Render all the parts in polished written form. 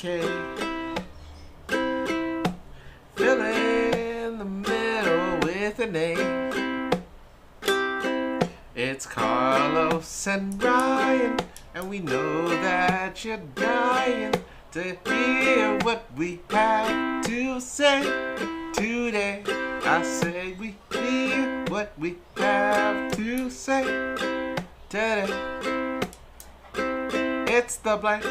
K. Fill in the middle with an A. It's Carlos and Ryan, and we know that you're dying to hear what we have to say today. I say we hear what we have to say today. It's the blank.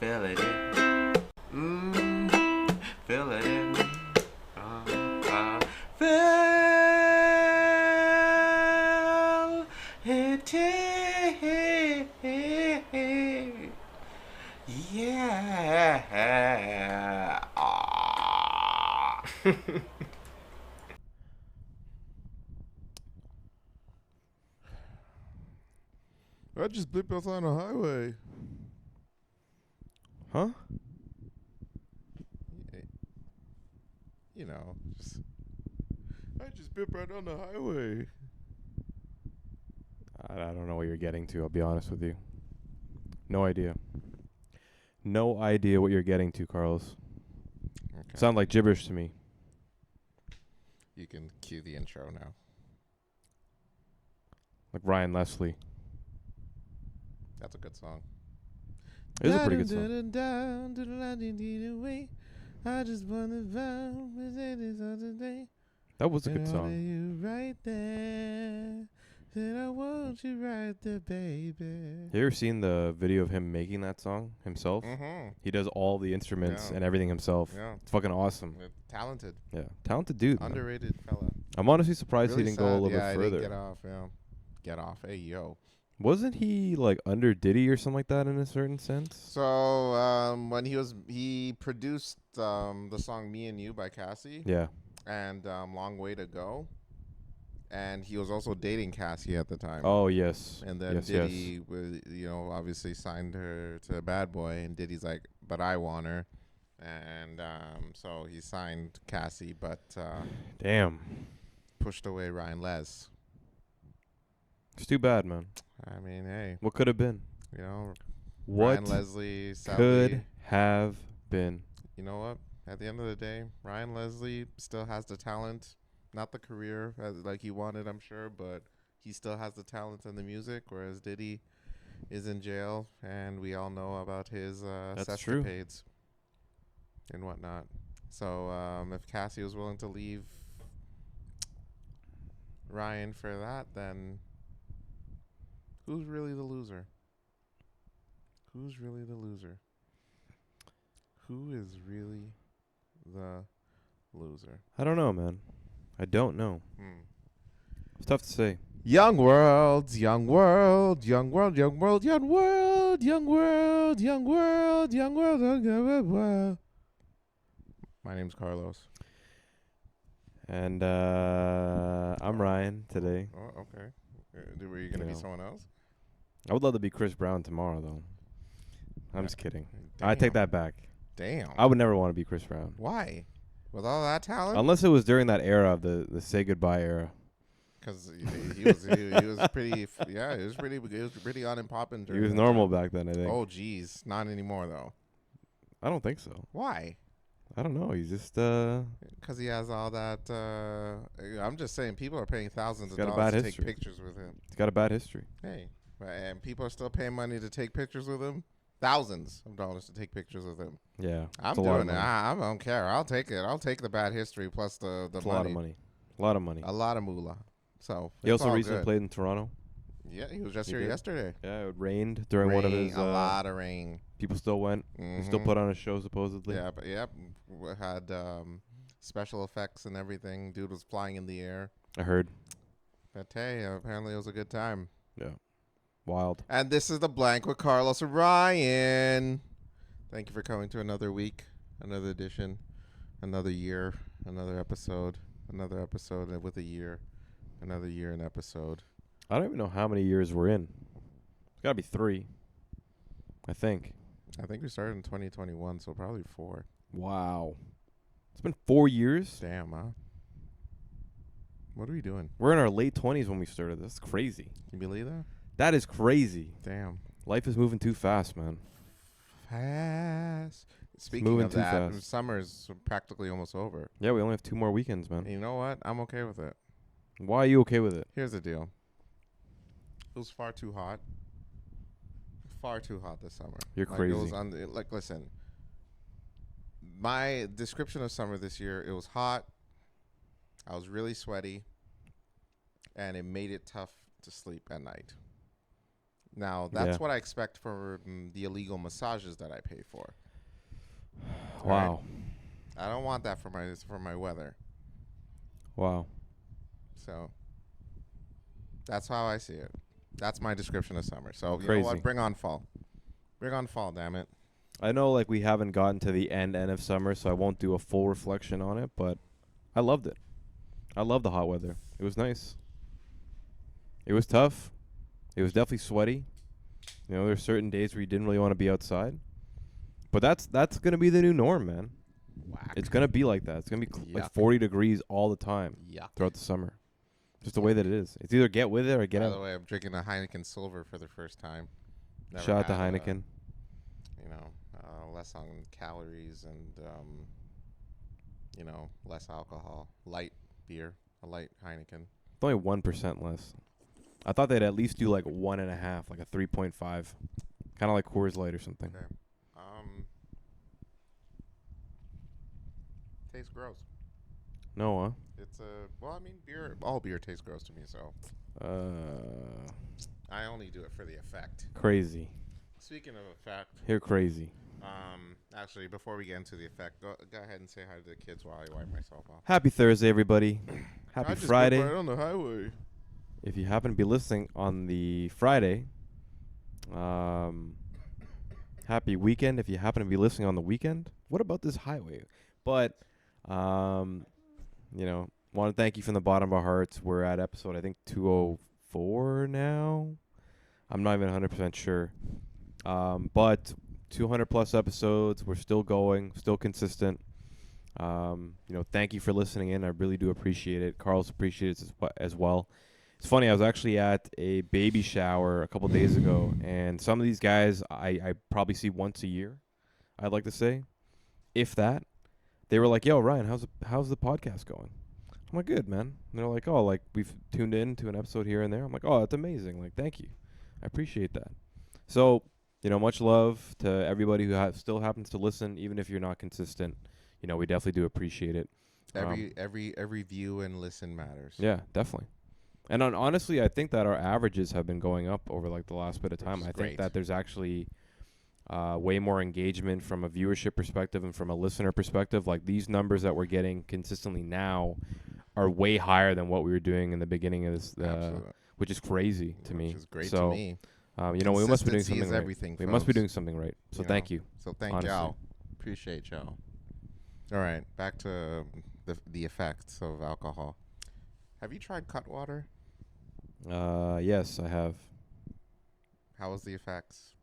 Fill it in. Fill it in. Fill it in. Yeah. I just blipped us on the highway. Huh? You know, I just blipped right on the highway. I don't know what you're getting to, I'll be honest with you. No idea. No idea what you're getting to, Carlos. Okay. Sound like gibberish to me. You can cue the intro now. Like Ryan Leslie. That's a good song. It is a pretty good song. I just wanna That was a good song. you right there. Then I want you right there, baby. You ever seen the video of him making that song himself? Mm-hmm. He does all the instruments Yeah. and everything himself. Yeah. It's fucking awesome. Talented. Yeah. Talented dude. Man. Underrated fella. I'm honestly surprised Really he didn't go a sad. little Yeah, bit I further. didn't get off, yeah. Get off. Hey, yo. Wasn't he like under Diddy or something like that in a certain sense? So, when he produced the song Me and You by Cassie Yeah. and Long Way to Go. And he was also dating Cassie at the time. Oh, yes. And then yes, Diddy, obviously signed her to Bad Boy. And Diddy's like, but I want her. And so he signed Cassie, but Damn. pushed away Ryan Les. It's too bad, man. I mean, hey, What could have been? Ryan What Leslie, sadly, could have been? you know what? At the end of the day, Ryan Leslie still has the talent, not the career like he wanted, I'm sure, but he still has the talent and the music, whereas Diddy is in jail, and we all know about his That's true. escapades and whatnot. So if Cassie was willing to leave Ryan for that, then who's really the loser? Who's really the loser? Who is really the loser? I don't know, man. I don't know. It's tough to say. Young world, young world, young world, young world, young world, young world, young world, young world, young world. My name's Carlos. And I'm Ryan today. Oh, okay. Were you gonna be someone else? I would love to be Chris Brown tomorrow, though. I'm just kidding. Damn. I take that back. Damn. I would never want to be Chris Brown. Why? With all that talent? Unless it was during that era of the say goodbye era. Because he was pretty. Yeah, he was pretty on and popping. He was normal back then, I think. Oh, geez, not anymore though. I don't think so. Why? I don't know. He's just Because he has all that. I'm just saying, people are paying thousands of got a dollars bad to history. take pictures with him. he's got a bad history. Hey, and people are still paying money to take pictures with him. Thousands of dollars to take pictures with him. Yeah, I'm it's a lot of doing it. money. I don't care. I'll take it. I'll take the bad history plus the It's money. a lot of money. A lot of money. A lot of moolah. So He it's also all recently good. played in Toronto. Yeah, he was just He here did. yesterday. Yeah, it rained during one of his. A lot of rain. People still went. He still Mhm. put on a show supposedly. Yeah, but we had special effects and everything. Dude was flying in the air. I heard. But hey, apparently it was a good time. Yeah, wild. And this is The Blank with Carlos and Ryan. Thank you for coming to another week, another edition, another year, another episode with a year, another year and episode. I don't even know how many years we're in. It's got to be 3. I think. I think we started in 2021, so probably 4. Wow. It's been 4 years. Damn, huh? What are we doing? We're in our late 20s when we started. That's crazy. Can you believe that? That is crazy. Damn. Life is moving too fast, man. fast. Speaking moving of too that, fast. summer's practically almost over. Yeah, we only have 2 more weekends, man. And you know what? I'm okay with it. Why are you okay with it? Here's the deal. It was far too hot. Far too hot this summer. You're Like it was crazy. listen. My description of summer this year, it was hot. I was really sweaty, and it made it tough to sleep at night. Now, that's Yeah. what I expect for the illegal massages that I pay for. All right? Wow. I don't want that for my weather. Wow. So that's how I see it. That's my description of summer. So you know Crazy. what? Bring on fall. Bring on fall, damn it. I know, like, we haven't gotten to the end of summer, so I won't do a full reflection on it, but I loved it. I love the hot weather. It was nice. It was tough. It was definitely sweaty. You know, there's certain days where you didn't really want to be outside. But that's going to be the new norm, man. Whack. It's going to be like that. It's going to be like Yuck. 40 degrees all the time Yuck. throughout the summer. Just the way that it is. It's either get with it or get By out. the way, I'm drinking a Heineken Silver for the first time. Never Shout out to had, Heineken. Less on calories and less alcohol. Light beer, a light Heineken. It's only 1% less. I thought they'd at least do like 1.5, like a 3.5. Kind of like Coors Light or something. Okay. Tastes gross. No, huh? It's beer. All beer tastes gross to me. So I only do it for the effect. Crazy. Speaking of effect, You're crazy. actually, before we get into the effect, go ahead and say hi to the kids while I wipe myself off. Happy Thursday, everybody. Happy Friday. Right on the highway. If you happen to be listening on the Friday, happy weekend. If you happen to be listening on the weekend, what about this highway? But, want to thank you from the bottom of our hearts. We're at episode, I think, 204 now. I'm not even 100% sure. But 200 plus episodes. We're still going, still consistent. Thank you for listening in. I really do appreciate it. Carlos appreciates it as well. It's funny, I was actually at a baby shower a couple days ago, and some of these guys I probably see once a year, I'd like to say, if that. They were like, yo, Ryan, how's the podcast going? I'm like, good, man. And they're like, oh, like, we've tuned in to an episode here and there. I'm like, oh, that's amazing. Like, thank you. I appreciate that. So, much love to everybody who still happens to listen, even if you're not consistent. We definitely do appreciate it. Every view and listen matters. Yeah, definitely. And honestly, I think that our averages have been going up over like the last bit of time. I think that there's actually way more engagement from a viewership perspective and from a listener perspective. Like these numbers that we're getting consistently now are way higher than what we were doing in the beginning of this, which is crazy to me. Which is great so, to me. We must be doing something right. Everything, we folks. must be doing something right. So thank you. So thank y'all. Appreciate y'all. All right, back to the effects of alcohol. Have you tried Cutwater? Yes, I have. How was the effects?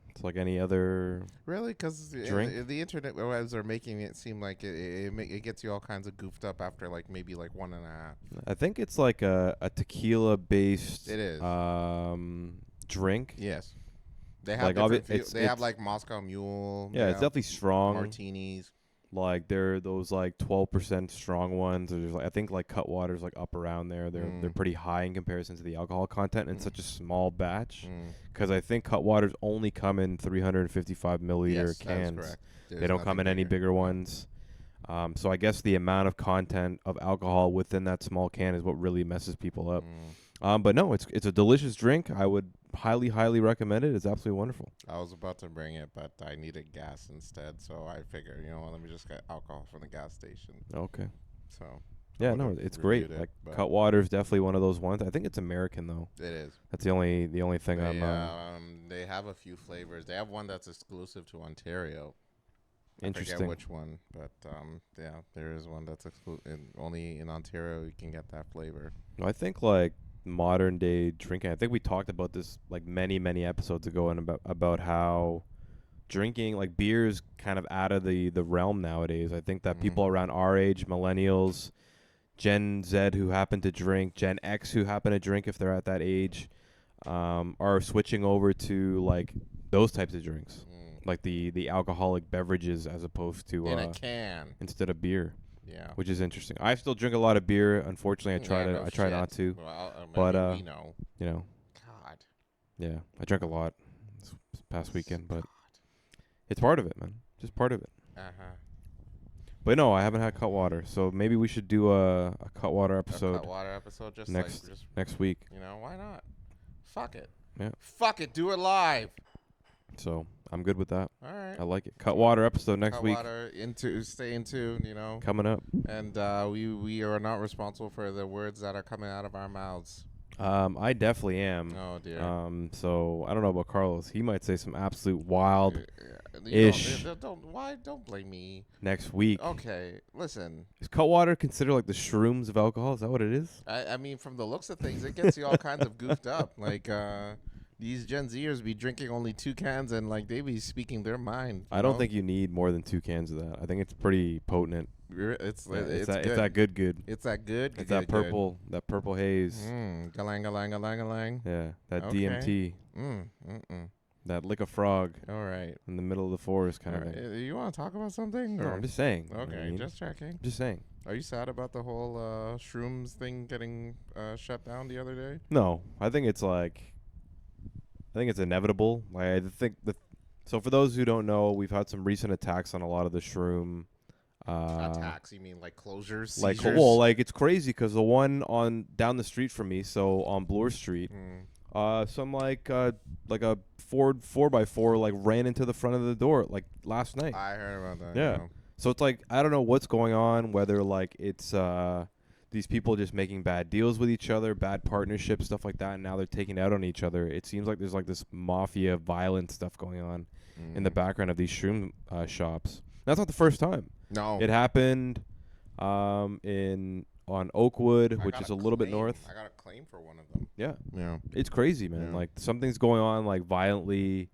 It's like any other Really? Because the internet webs are making it seem like it gets you all kinds of goofed up after like maybe like 1.5. I think it's like a tequila based. It is. Drink. Yes. They have like they have like Moscow Mule. Yeah, it's definitely strong. Martinis. Like they're those like 12% strong ones. There's like, I think like Cutwater's like up around there. They're pretty high in comparison to the alcohol content in such a small batch. Because I think Cutwaters only come in 355 milliliter cans. That is correct. They don't come in any bigger ones. So I guess the amount of content of alcohol within that small can is what really messes people up. But no, it's a delicious drink. I would highly recommend it. It's absolutely wonderful. I was about to bring it, but I needed gas instead, so I figured, let me just get alcohol from the gas station. Okay. So. Yeah, no, it's great. Like Cutwater is definitely one of those ones. I think it's American though. It is. That's the only thing they have a few flavors. They have one that's exclusive to Ontario. Interesting. I forget which one, but there is one that's only in Ontario you can get that flavor. I think like modern day drinking. I think we talked about this like many episodes ago, and about how drinking like beer is kind of out of the realm nowadays. I think that people around our age, millennials, Gen Z who happen to drink, Gen X who happen to drink if they're at that age, are switching over to like those types of drinks. like the alcoholic beverages as opposed to In a can. instead of beer, Yeah. which is interesting. I still drink a lot of beer. Unfortunately, I try not to. Well, But we know. you know, God. yeah, I drank a lot this past weekend, but God. it's part of it, man. Just part of it. Uh-huh. But no, I haven't had Cutwater, so maybe we should do a Cutwater episode A Cutwater episode just next week. You know, why not? Fuck it. Yeah. Fuck it. Do it live. So I'm good with that. All right. I like it. Cutwater episode next week. Cutwater, stay in tune, you know. Coming up. And we are not responsible for the words that are coming out of our mouths. I definitely am. Oh dear. So I don't know about Carlos. He might say some absolute wild Don't blame me. next week. Okay, listen. Is Cutwater considered like the shrooms of alcohol? Is that what it is? I mean, from the looks of things, it gets you all kinds of goofed up. Like these Gen Zers be drinking only 2 cans and like they be speaking their mind. I don't think you need more than 2 cans of that. I think it's pretty potent. It's It's good. that good. It's that good. It's that purple haze. Galang, galang, galang, galang. Yeah, that Okay. DMT. That lick a frog All right. in the middle of the forest kind of All thing. right. You want to talk about something? No, or- I'm just saying. You know what Okay, I mean? just checking. Just saying. Are you sad about the whole shrooms thing getting shut down the other day? No, I think it's inevitable. Like I think so for those who don't know, we've had some recent attacks on a lot of the shroom. Attacks? You mean like closures? Like seizures? well, like it's crazy because the one on down the street from me, so on Bloor Street, some like a Ford 4x4 like ran into the front of the door like last night. I heard about that. Yeah. So it's like I don't know what's going on, whether like it's these people just making bad deals with each other, bad partnerships, stuff like that, and now they're taking out on each other. It seems like there's like this mafia violent stuff going on in the background of these shroom shops. That's not the first time. No. It happened on Oakwood, which is a little bit north. I got a claim for one of them. Yeah. Yeah. It's crazy, man. Yeah. Like something's going on like violently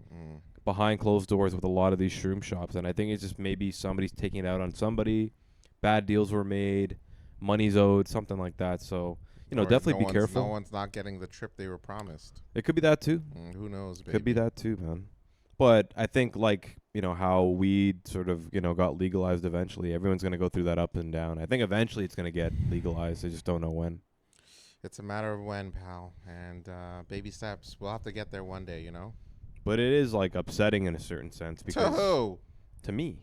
behind closed doors with a lot of these shroom shops, and I think it's just maybe somebody's taking it out on somebody. Bad deals were made, money's owed, something like that. So, Or definitely be careful. No one's not getting the trip they were promised. It could be that too. Who knows, baby? Could be that too, man. But I think how weed sort of, got legalized eventually. Everyone's going to go through that up and down. I think eventually it's going to get legalized. I just don't know when. It's a matter of when, pal. And baby steps. We'll have to get there one day, you know? But it is like upsetting in a certain sense because To who? to me,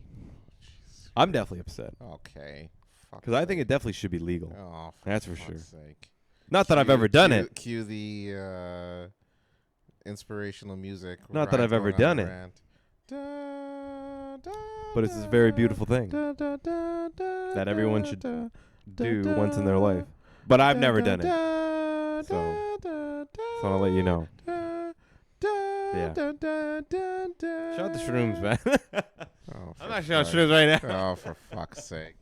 I'm definitely upset Okay. because I think it definitely should be legal. Oh, That's for sure. Sake. Not that I've ever done it. Cue the inspirational music. Not that I've ever done it. But it's this very beautiful thing that everyone should do once in their life. But I've never done it. So I'll let you know. Yeah. Shout out the shrooms, man. I'm not shouting shrooms right now. Oh, for fuck's sake.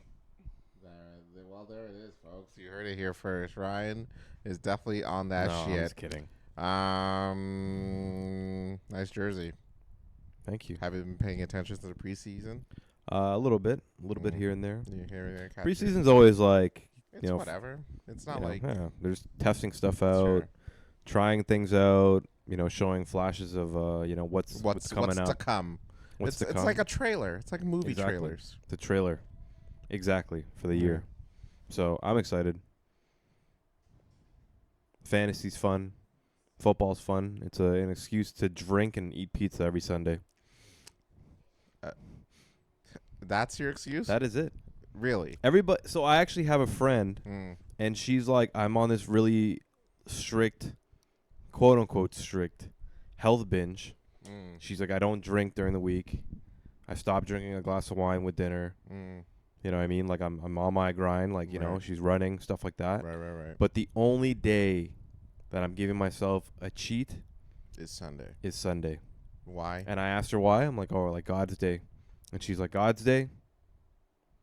Well, there it is, folks. You heard it here first. Ryan is definitely on that No, shit. I'm just kidding. Nice jersey. Thank you. Have you been paying attention to the preseason? A little bit here and there. You hear it? Preseason's always like, It's whatever. It's not like they're just testing stuff out, Sure. trying things out, showing flashes of what's coming out. to come. What's to It's come. like a trailer. It's like movie Exactly. trailers. The trailer. Exactly, for the year. So I'm excited. Fantasy's fun. Football's fun. It's an excuse to drink and eat pizza every Sunday. That's your excuse? That is it. Really? Everybody. So I actually have a friend, and she's like, I'm on this really strict, quote unquote strict, health binge. She's like, I don't drink during the week. I stopped drinking a glass of wine with dinner. You know what I mean? Like I'm on my grind. Like Right. she's running, stuff like that. Right. But the only day that I'm giving myself a cheat It's Sunday. is Sunday. Why? And I asked her why. I'm like, oh, like God's day. And she's like, God's day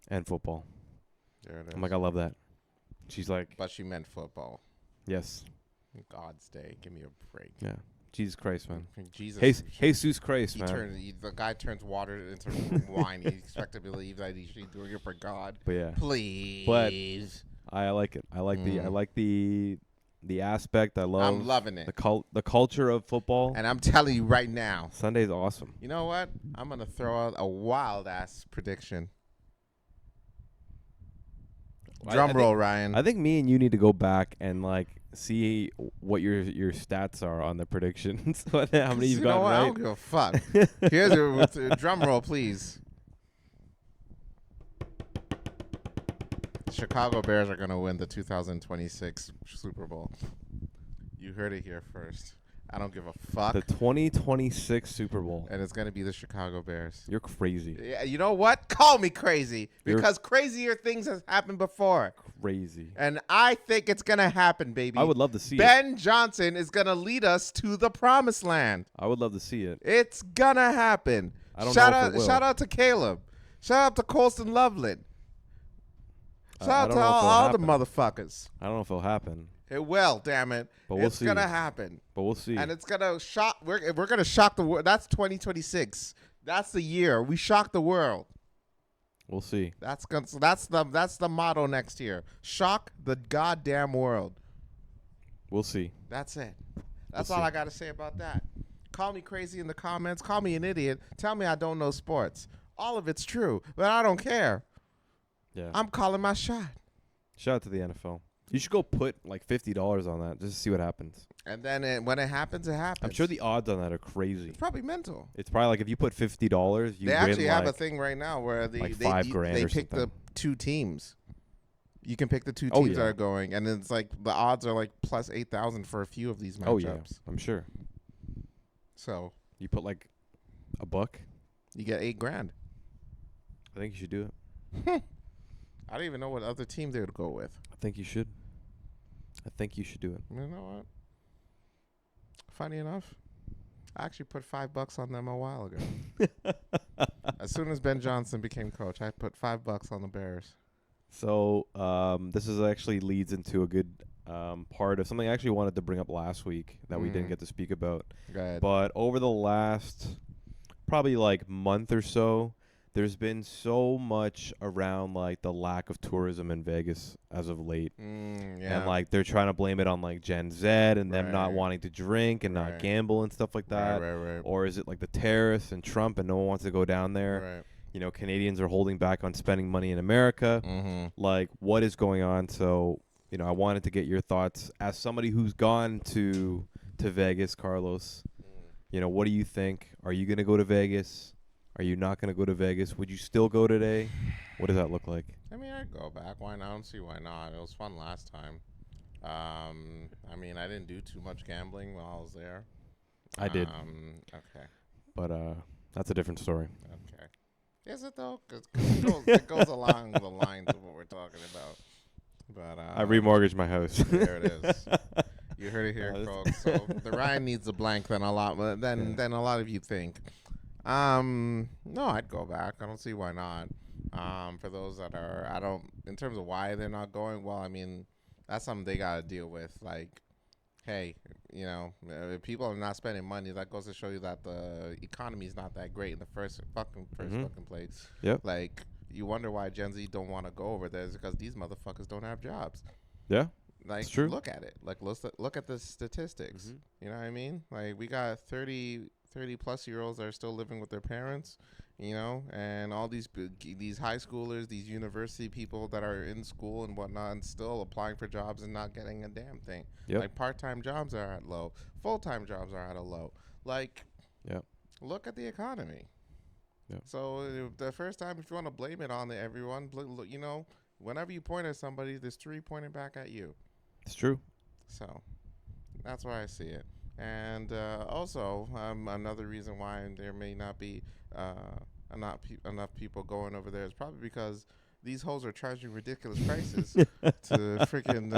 and football. There it is. I'm like, I love that. She's like, But she meant football. yes. God's day. Give me a break. Yeah. Jesus Christ, man. Jesus. Jesus Christ, man. The guy turns water into wine. You expect to believe that he's doing it for God. But yeah. Please. But I like it. I like the the aspect. I love. I'm loving it. The culture of football. And I'm telling you right now, Sunday's awesome. you know what? I'm gonna throw out a wild ass prediction. Drum roll, Ryan. I think me and you need to go back and like see what your stats are on the predictions. How many you've gotten right? I don't give a fuck. Here's a drum roll, please. Chicago Bears are gonna win the 2026 Super Bowl. You heard it here first. I don't give a fuck. The 2026 Super Bowl. And it's gonna be the Chicago Bears. You're crazy. Yeah, you know what? Call me crazy because crazier things has happened before. Crazy. And I think it's gonna happen, baby. I would love to see it. Ben Johnson is gonna lead us to the promised land. I would love to see it. It's gonna happen. I don't know if it will. Shout out to Caleb. Shout out to Colston Loveland. Shout out to all the motherfuckers. I don't know if it'll happen. It will, damn it. But we'll It's see. gonna happen. But we'll see. And it's gonna shock. We're gonna shock the world. That's 2026. That's the year we shock the world. We'll see. That's the motto next year. Shock the goddamn world. We'll see. That's it. That's all I gotta say about that. Call me crazy in the comments. Call me an idiot. Tell me I don't know sports. All of it's true, but I don't care. Yeah. I'm calling my shot. Shout out to the NFL. You should go put like $50 on that just to see what happens. And then when it happens, it happens. I'm sure the odds on that are crazy. It's probably mental. It's probably like if you put $50, you They win actually have like a thing right now where they like $5,000 they or pick the something. two teams. You can pick the two teams that yeah. are going, and it's like the odds are like plus 8,000 for a few of these matchups. Oh yeah, I'm sure. So You put like $1. you get $8,000. I think you should do it. I don't even know what other team they would go with. I think you should. I think you should do it. You know what? Funny enough, I actually put $5 on them a while ago. As soon as Ben Johnson became coach, I put $5 on the Bears. So this is actually leads into a good part of something I actually wanted to bring up last week that we didn't get to speak about. Go ahead. But over the last probably like month or so, there's been so much around like the lack of tourism in Vegas as of late. Yeah. And like they're trying to blame it on like Gen Z and them not Right. wanting to drink and not gamble and stuff like that. Right. Or is it like the terrorists and Trump and no one wants to go down there? Right. You know, Canadians are holding back on spending money in America. Mm-hmm. Like, what is going on? So, you know, I wanted to get your thoughts as somebody who's gone to Vegas, Carlos. You know, what do you think? Are you going to go to Vegas? Are you not going to go to Vegas? Would you still go today? What does that look like? I mean, I'd go back. Why not? I don't see why not. It was fun last time. I mean, I didn't do too much gambling while I was there. I did. Okay. But that's a different story. Okay. Is it though? Because it goes along the lines of what we're talking about. But I remortgaged my house. There it is. You heard it here, folks. So the Ryan needs a blank than a lot of you think. No, I'd go back. I don't see why not. For those that are, in terms of why they're not going, well, I mean, that's something they got to deal with. Like, hey, you know, if people are not spending money, that goes to show you that the economy is not that great in the first fucking place. Yep. Like, you wonder why Gen Z don't want to go over there is because these motherfuckers don't have jobs. Yeah. Like, it's true. Look at it. Like, look at the statistics. You know what I mean? Like, we got 30 plus year olds that are still living with their parents, you know, and all these high schoolers, these university people that are in school and whatnot and still applying for jobs and not getting a damn thing. Yep. Like, part-time jobs are at low. Full-time jobs are at a low. Like, look at the economy. Yep. So the first time, if you want to blame it on everyone, you know, whenever you point at somebody, there's three pointing back at you. It's true. So that's why I see it. And also, another reason why there may not be enough people going over there is probably because these hoes are charging ridiculous prices to freaking,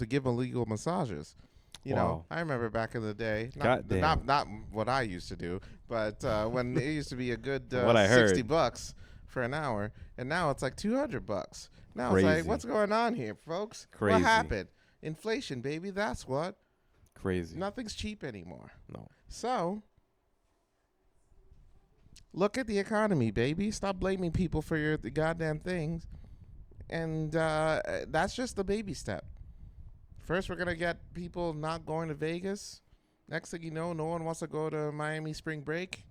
give illegal massages. You know, I remember back in the day, not what I used to do, but when it used to be a good $60 for an hour, and now it's like $200. Now Crazy. It's like, what's going on here, folks? Crazy. What happened? Inflation, baby. That's what. Crazy. Nothing's cheap anymore. No. So, look at the economy, baby. Stop blaming people for the goddamn things, And that's just the baby step. First, we're going to get people not going to Vegas. Next thing you know, no one wants to go to Miami spring break.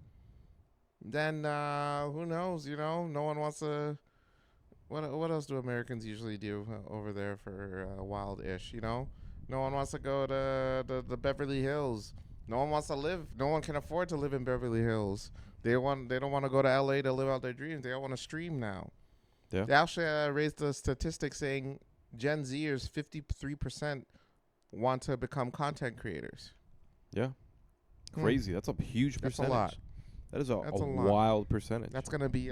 Then who knows, no one wants to. What else do Americans usually do over there for wild-ish, No one wants to go to the Beverly Hills. No one wants to live. No one can afford to live in Beverly Hills. They don't want to go to LA to live out their dreams. They all want to stream now. Yeah. They actually raised the statistic saying Gen Zers 53% want to become content creators. Yeah. Crazy. That's a huge That's percentage. a lot. That is a That's a lot. wild percentage. That's gonna be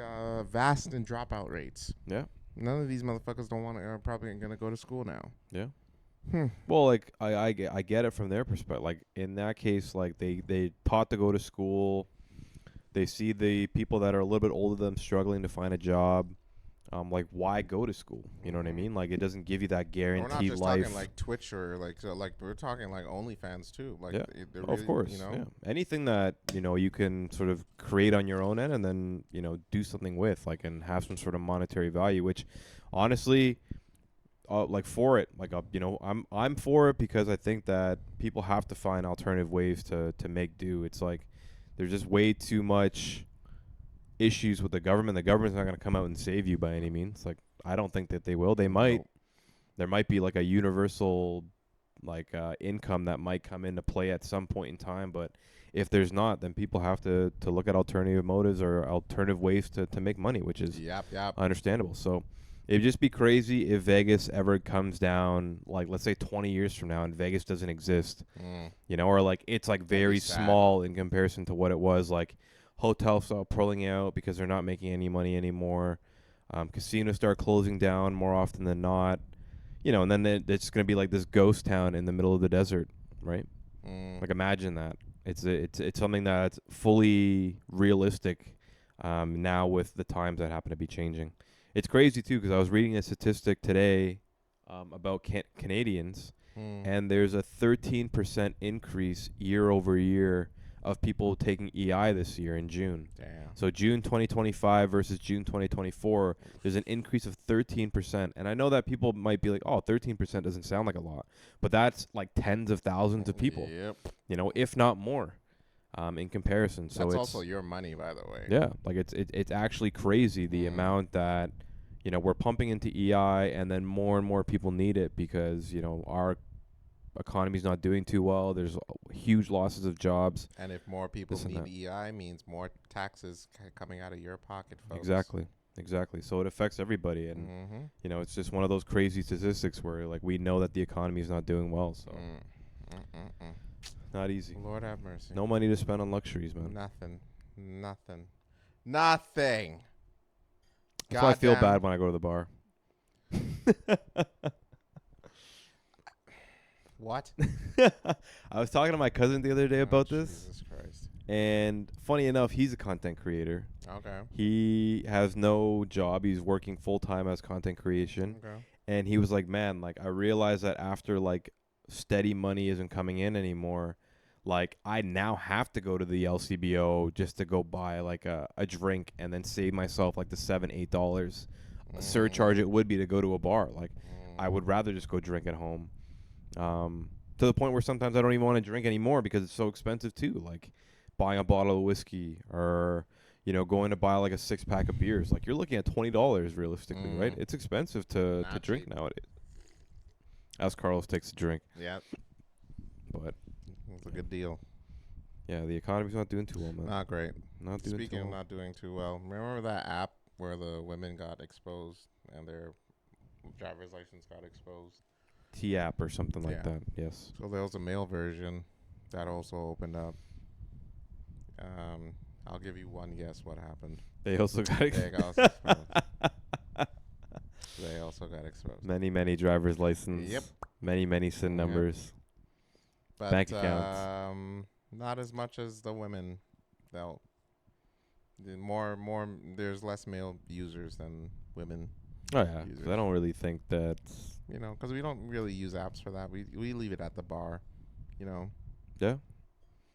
vast in dropout rates. Yeah. None of these motherfuckers are probably gonna go to school now. Yeah. Well, like I get it from their perspective. Like in that case, like they taught to go to school. They see the people that are a little bit older than them struggling to find a job. Like why go to school? You know what I mean? Like it doesn't give you that guaranteed we're not just life. talking like Twitch or like we're talking like OnlyFans too. Like yeah, they're of course. Yeah. Anything that you can sort of create on your own end and then do something with, like, and have some sort of monetary value. Which, honestly, like for it, like I'm for it because I think that people have to find alternative ways to make do. It's like there's just way too much issues with the government. The government's not going to come out and save you by any means. Like I don't think that they will. They might. Nope. There might be like a universal income that might come into play at some point in time, but if there's not, then people have to look at alternative motives or alternative ways to make money, which is understandable. So it'd just be crazy if Vegas ever comes down, like let's say 20 years from now and Vegas doesn't exist, or like it's like very small in comparison to what it was. Like hotels start pulling out because they're not making any money anymore. Casinos start closing down more often than not. And then it's going to be like this ghost town in the middle of the desert, right? Like imagine that. It's something that's fully realistic now with the times that happen to be changing. It's crazy too because I was reading a statistic today about Canadians, and there's a 13% increase year over year of people taking EI this year in June. Damn. So June 2025 versus June 2024, there's an increase of 13%. And I know that people might be like, oh, 13% doesn't sound like a lot. But that's like tens of thousands of people, if not more, in comparison. So that's it's also your money, by the way. Yeah, like it's actually crazy the amount that, we're pumping into EI and then more and more people need it because, our economy's not doing too well. There's huge losses of jobs. And if more people need EI, means more taxes coming out of your pocket, folks. Exactly. So it affects everybody. And, it's just one of those crazy statistics where, like, we know that the economy is not doing well. So not easy. Lord have mercy. No money to spend on luxuries, man. Nothing. That's why I feel bad when I go to the bar. What? I was talking to my cousin the other day about this. Jesus Christ. And funny enough, he's a content creator. Okay. He has no job. He's working full-time as content creation. Okay. And he was like, man, like I realized that after like steady money isn't coming in anymore, like I now have to go to the LCBO just to go buy like a drink and then save myself like the $7-8 surcharge it would be to go to a bar. Like I would rather just go drink at home. To the point where sometimes I don't even want to drink anymore because it's so expensive too. Like buying a bottle of whiskey or, going to buy like a 6-pack of beers. Like you're looking at $20 realistically, right? It's expensive to drink nowadays. As Carlos takes a drink. Yeah. But it's a good deal. Yeah, the economy's not doing too well, man. Not great. Not doing Speaking too of well. not doing too well, remember that app where the women got exposed and their driver's license got exposed? T-app or something like that, yes. So there was a male version that also opened up. I'll give you one guess what happened. They also got exposed. They also got exposed. Many driver's license. Yep. Many SIN numbers. But, bank accounts. Not as much as the women. Though. There's less male users than women. Oh yeah, 'cause I don't really think that. Because we don't really use apps for that. We leave it at the bar, Yeah.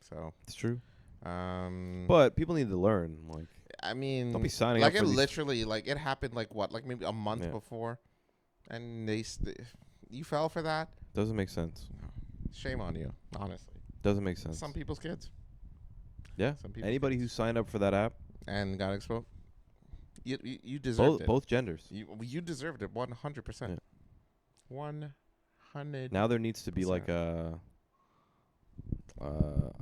So it's true. But people need to learn. Like, I mean, don't be signing like up for it literally, like it happened, like what, like maybe a month before. and you fell for that. Doesn't make sense. Shame on you, honestly. Doesn't make sense. Some people's kids. Yeah. Some people's Anybody who kids. signed up for that app, And got exposed. You deserved it. both genders. You deserved it 100%. 100. Now there needs to be like a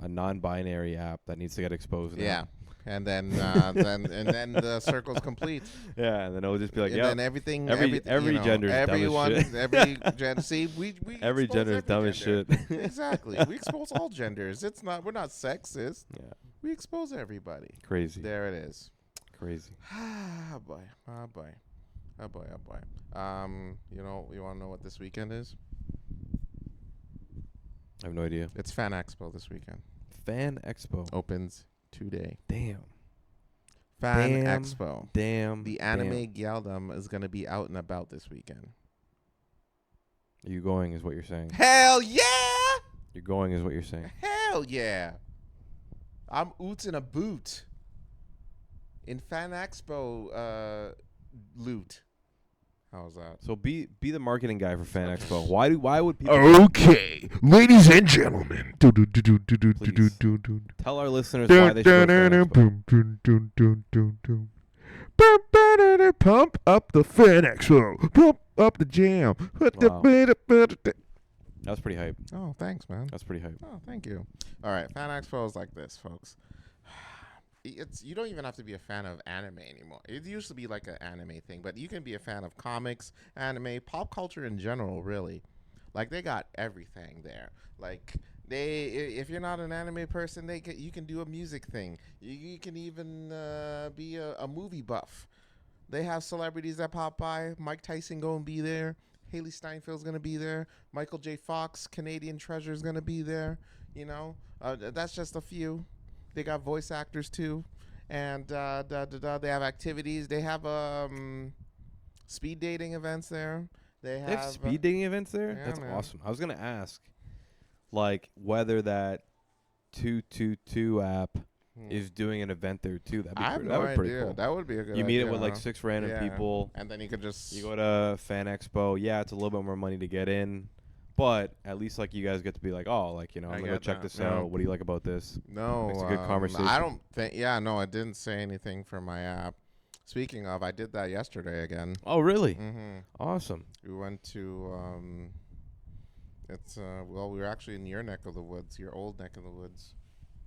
non-binary app that needs to get exposed. Now. Yeah. And then then the circle's complete. Yeah, and then it'll just be like, And yeah, then every every gender's everyone, dumb as shit. every gender. See, we Every expose gender's dumb as gender. shit. Exactly. We expose all genders. We're not sexist. Yeah, We expose everybody. crazy. There it is. Crazy. Ah boy. Oh boy. Oh boy. Oh boy. You want to know what this weekend is? I have no idea. It's Fan Expo this weekend. Fan Expo. Opens today. Damn. Fan Damn. Expo. Damn. The anime Gyaldom is gonna be out and about this weekend. Are you going is what you're saying. Hell yeah! You're going is what you're saying. Hell yeah! I'm oots in a boot. In Fan Expo loot. How's that? So be the marketing guy for Fan Expo. Why would people Okay, ladies and gentlemen. tell our listeners why they should go to Fan Expo? Pump up the Fan Expo. Pump up the jam. That's pretty hype. Oh, thanks, man. That's pretty hype. Oh, thank you. All right, Fan Expo is like this, folks. You don't even have to be a fan of anime anymore. It used to be like an anime thing, but you can be a fan of comics, anime, pop culture in general, really. Like, they got everything there. Like, if you're not an anime person, you can do a music thing. You can even be a movie buff. They have celebrities that pop by. Mike Tyson going to be there. Haley Steinfeld's going to be there. Michael J. Fox, Canadian Treasure, is going to be there. You know, that's just a few. They got voice actors too, and they have activities. They have speed dating events there. They have speed dating events there? yeah, That's man. awesome. I was gonna ask, like, whether that 222 app is doing an event there too. That'd be I have pretty, no that would be pretty idea. cool. That would be a good You meet idea, it with like huh? 6 random Yeah. people. And then you could just You go to Fan Expo. Yeah, it's a little bit more money to get in, but at least like you guys get to be like, oh, like, you know, I I'm gonna go get check that, this yeah. out. What do you like about this? no. It's a good conversation. I don't think. Yeah, no, I didn't say anything for my app. Speaking of, I did that yesterday again. Oh, really? Mm-hmm. Awesome. We went to we were actually in your neck of the woods, your old neck of the woods,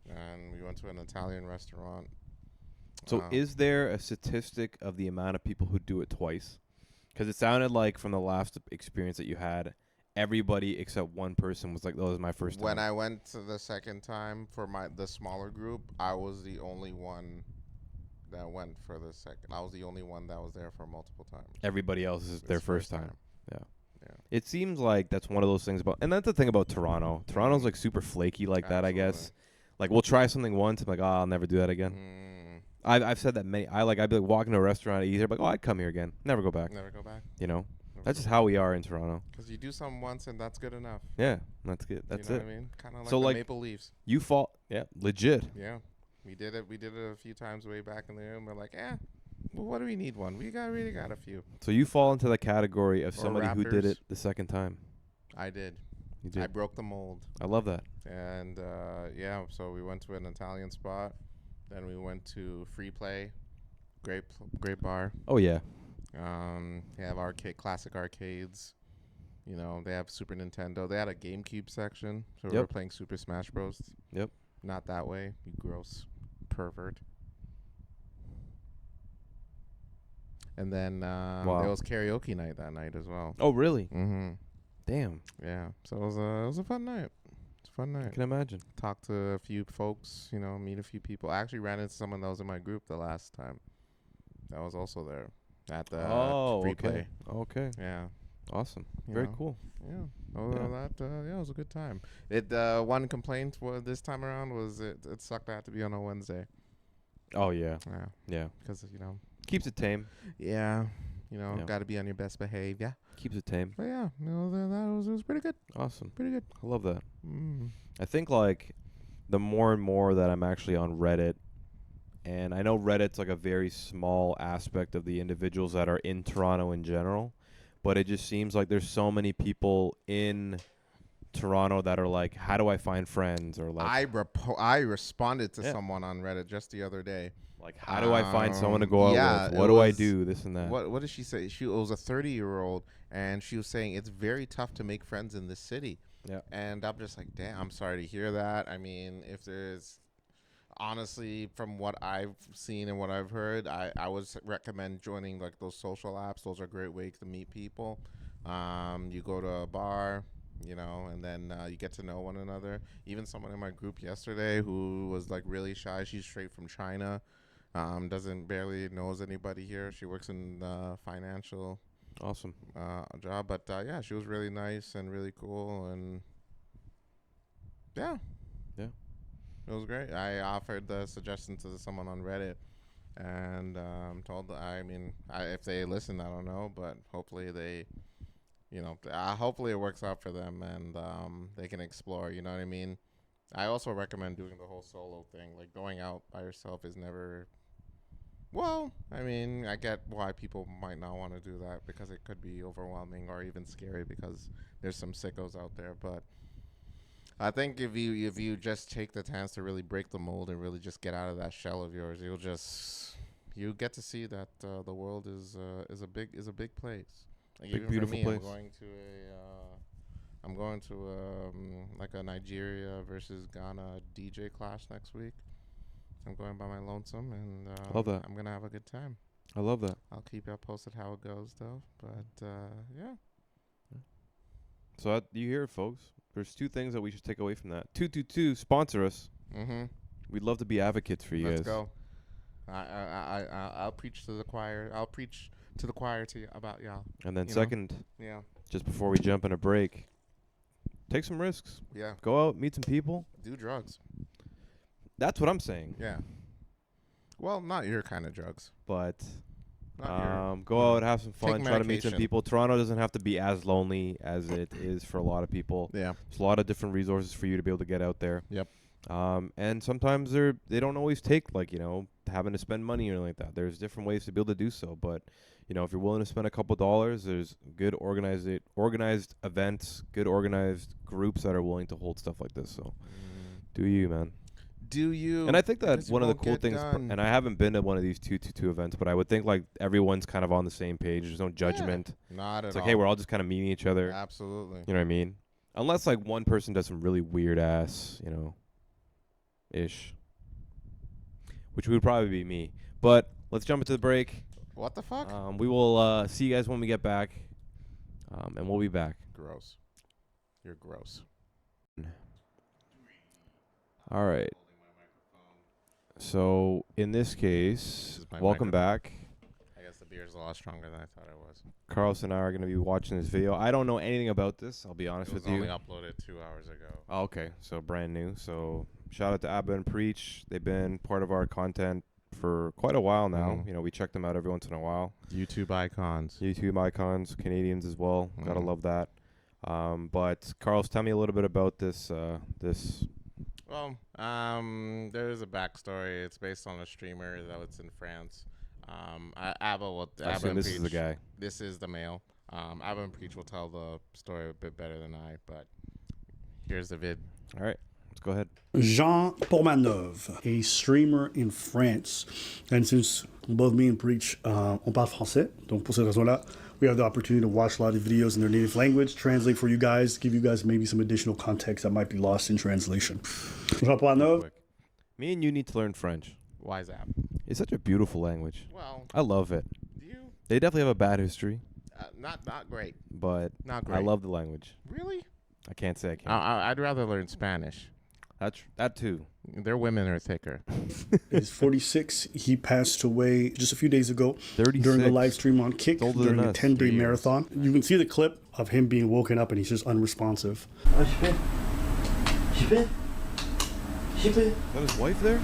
and we went to an Italian restaurant. So is there a statistic of the amount of people who do it twice? Because it sounded like from the last experience that you had, everybody except one person was like, "Oh, this is my first time." When I went to the second time for the smaller group, I was the only one that went for the second. I was the only one that was there for multiple times. Everybody else is their first time. Yeah. Yeah. It seems like that's one of those things about, and that's the thing about Toronto. Toronto's like super flaky like that, I guess. Absolutely. Like we'll try something once, I'm like, oh, I'll never do that again. I've said that many. I'd be like walking to a restaurant, I'd eat here, like, oh, I'd come here again, never go back. Never go back. You know, Never that's go just how we are in Toronto. Because you do something once and that's good enough. Yeah, that's good. That's you know it. what I mean? Kind of like So, the like, Maple Leafs. You fall, yeah, legit. Yeah. We did it. We did it a few times way back in the room. We're like, well, what do we need one? We really got a few. So you fall into the category of Or somebody who did Raptors. it the second time. I did. You did. I broke the mold. I love that. And so we went to an Italian spot. Then we went to Free Play, great bar. Oh yeah. They have classic arcades. You know, they have Super Nintendo. They had a GameCube section, so we were playing Super Smash Bros. Yep. Not that way, you gross pervert. And then there was karaoke night that night as well. Oh really? Mm-hmm. Damn. Yeah. So it was a fun night. It's a fun night. I can imagine. Talk to a few folks, you know, meet a few people. I actually ran into someone that was in my group the last time. That was also there at the Free Play. Okay. Yeah. Awesome. You Very know. cool. Yeah. Other than that, it was a good time. One complaint this time around was it sucked. I had to be on a Wednesday. Oh yeah. Yeah. Yeah. Because Keeps it tame. Yeah. Yeah. Got to be on your best behavior. Keeps it tame. But yeah, it was pretty good. Awesome. Pretty good. I love that. Mm. I think like the more and more that I'm actually on Reddit, and I know Reddit's like a very small aspect of the individuals that are in Toronto in general, but it just seems like there's so many people in Toronto that are like, how do I find friends? Or like, I responded to Yeah. someone on Reddit just the other day. like how do I find someone to go yeah, out with? it What do I was- do? This and that. What did she say? It was a 30-year-old, and she was saying it's very tough to make friends in this city. Yeah. And I'm just like, damn, I'm sorry to hear that. I mean, if there's honestly, from what I've seen and what I've heard, I would recommend joining like those social apps. Those are great ways to meet people. You go to a bar, and then you get to know one another. Even someone in my group yesterday who was like really shy. She's straight from China. Barely knows anybody here. She works in financial Awesome. job, but yeah, she was really nice and really cool, and yeah, it was great. I offered the suggestion to someone on Reddit, and told. If they listen, I don't know, but hopefully they, hopefully it works out for them, and they can explore. You know what I mean? I also recommend doing the whole solo thing. Like going out by yourself is never. Well, I mean, I get why people might not want to do that because it could be overwhelming or even scary because there's some sickos out there. But I think if you just take the chance to really break the mold and really just get out of that shell of yours, you get to see that the world is a big place. Like Big, even beautiful for me, place. I'm going to like a Nigeria versus Ghana DJ class next week. I'm going by my lonesome, and Love that. I'm gonna have a good time. I love that. I'll keep you posted how it goes, though. But yeah. So you hear it, folks. There's two things that we should take away from that. 222 sponsor us. Mm-hmm. We'd love to be advocates for you Let's guys. go. I'll preach to the choir. I'll preach to the choir about y'all. And then You know? second, Yeah. just before we jump in a break, take some risks. Yeah. Go out, meet some people. Do drugs. That's what I'm saying. Yeah. Well, not your kind of drugs. But Not go out, have some fun, try to meet some medication. people. Toronto doesn't have to be as lonely as it is for a lot of people. Yeah. There's a lot of different resources for you to be able to get out there. Yep. And sometimes they don't always take having to spend money or anything like that. There's different ways to be able to do so. But if you're willing to spend a couple dollars, there's good organized events, good organized groups that are willing to hold stuff like this. So do you, man. Do you? And I think that Because one of the won't cool get things, done. and I haven't been to one of these 222 events, but I would think everyone's kind of on the same page. There's no judgment. Not at It's all. like, hey, we're all just kind of meeting each other. Absolutely. You know what I mean? Unless one person does some really weird ass, ish. Which would probably be me. But let's jump into the break. What the fuck? We will see you guys when we get back. And we'll be back. Gross. You're gross. All right. So in this case, is my welcome microphone. back. I guess the beer's a lot stronger than I thought it was. Carlos and I are going to be watching this video. I don't know anything about this. I'll be honest It was with you. only uploaded 2 hours ago. Oh, okay, so brand new. So shout out to Abba and Preach. They've been part of our content for quite a while now. Mhm. We check them out every once in a while. YouTube icons. YouTube icons, Canadians as well. Gotta Mhm. love that. But Carlos, tell me a little bit about this. Well, there's a backstory. It's based on a streamer that was in France. Abba I assume and this is the Preach- guy. This is the male. Abba and Preach will tell the story a bit better than I, but here's the vid. All right, let's go ahead. Jean Pourmanov, a streamer in France. And since both me and Preach, on parle français, donc pour cette raison-là, we have the opportunity to watch a lot of videos in their native language, translate for you guys, give you guys maybe some additional context that might be lost in translation. Jean Pourmanov, Quick. Me and you need to learn French. Why is that? It's such a beautiful language. Well, I love it. do you? They definitely have a bad history, Not great. but Not great. I love the language. Really? I can't say I can't. I'd rather learn Spanish. That too. Their women are thicker. is 46. He passed away just a few days ago 36. during a live stream on Kick It's older during than a us, 10-day 3 years. marathon. You can see the clip of him being woken up and he's just unresponsive. Is that his wife there?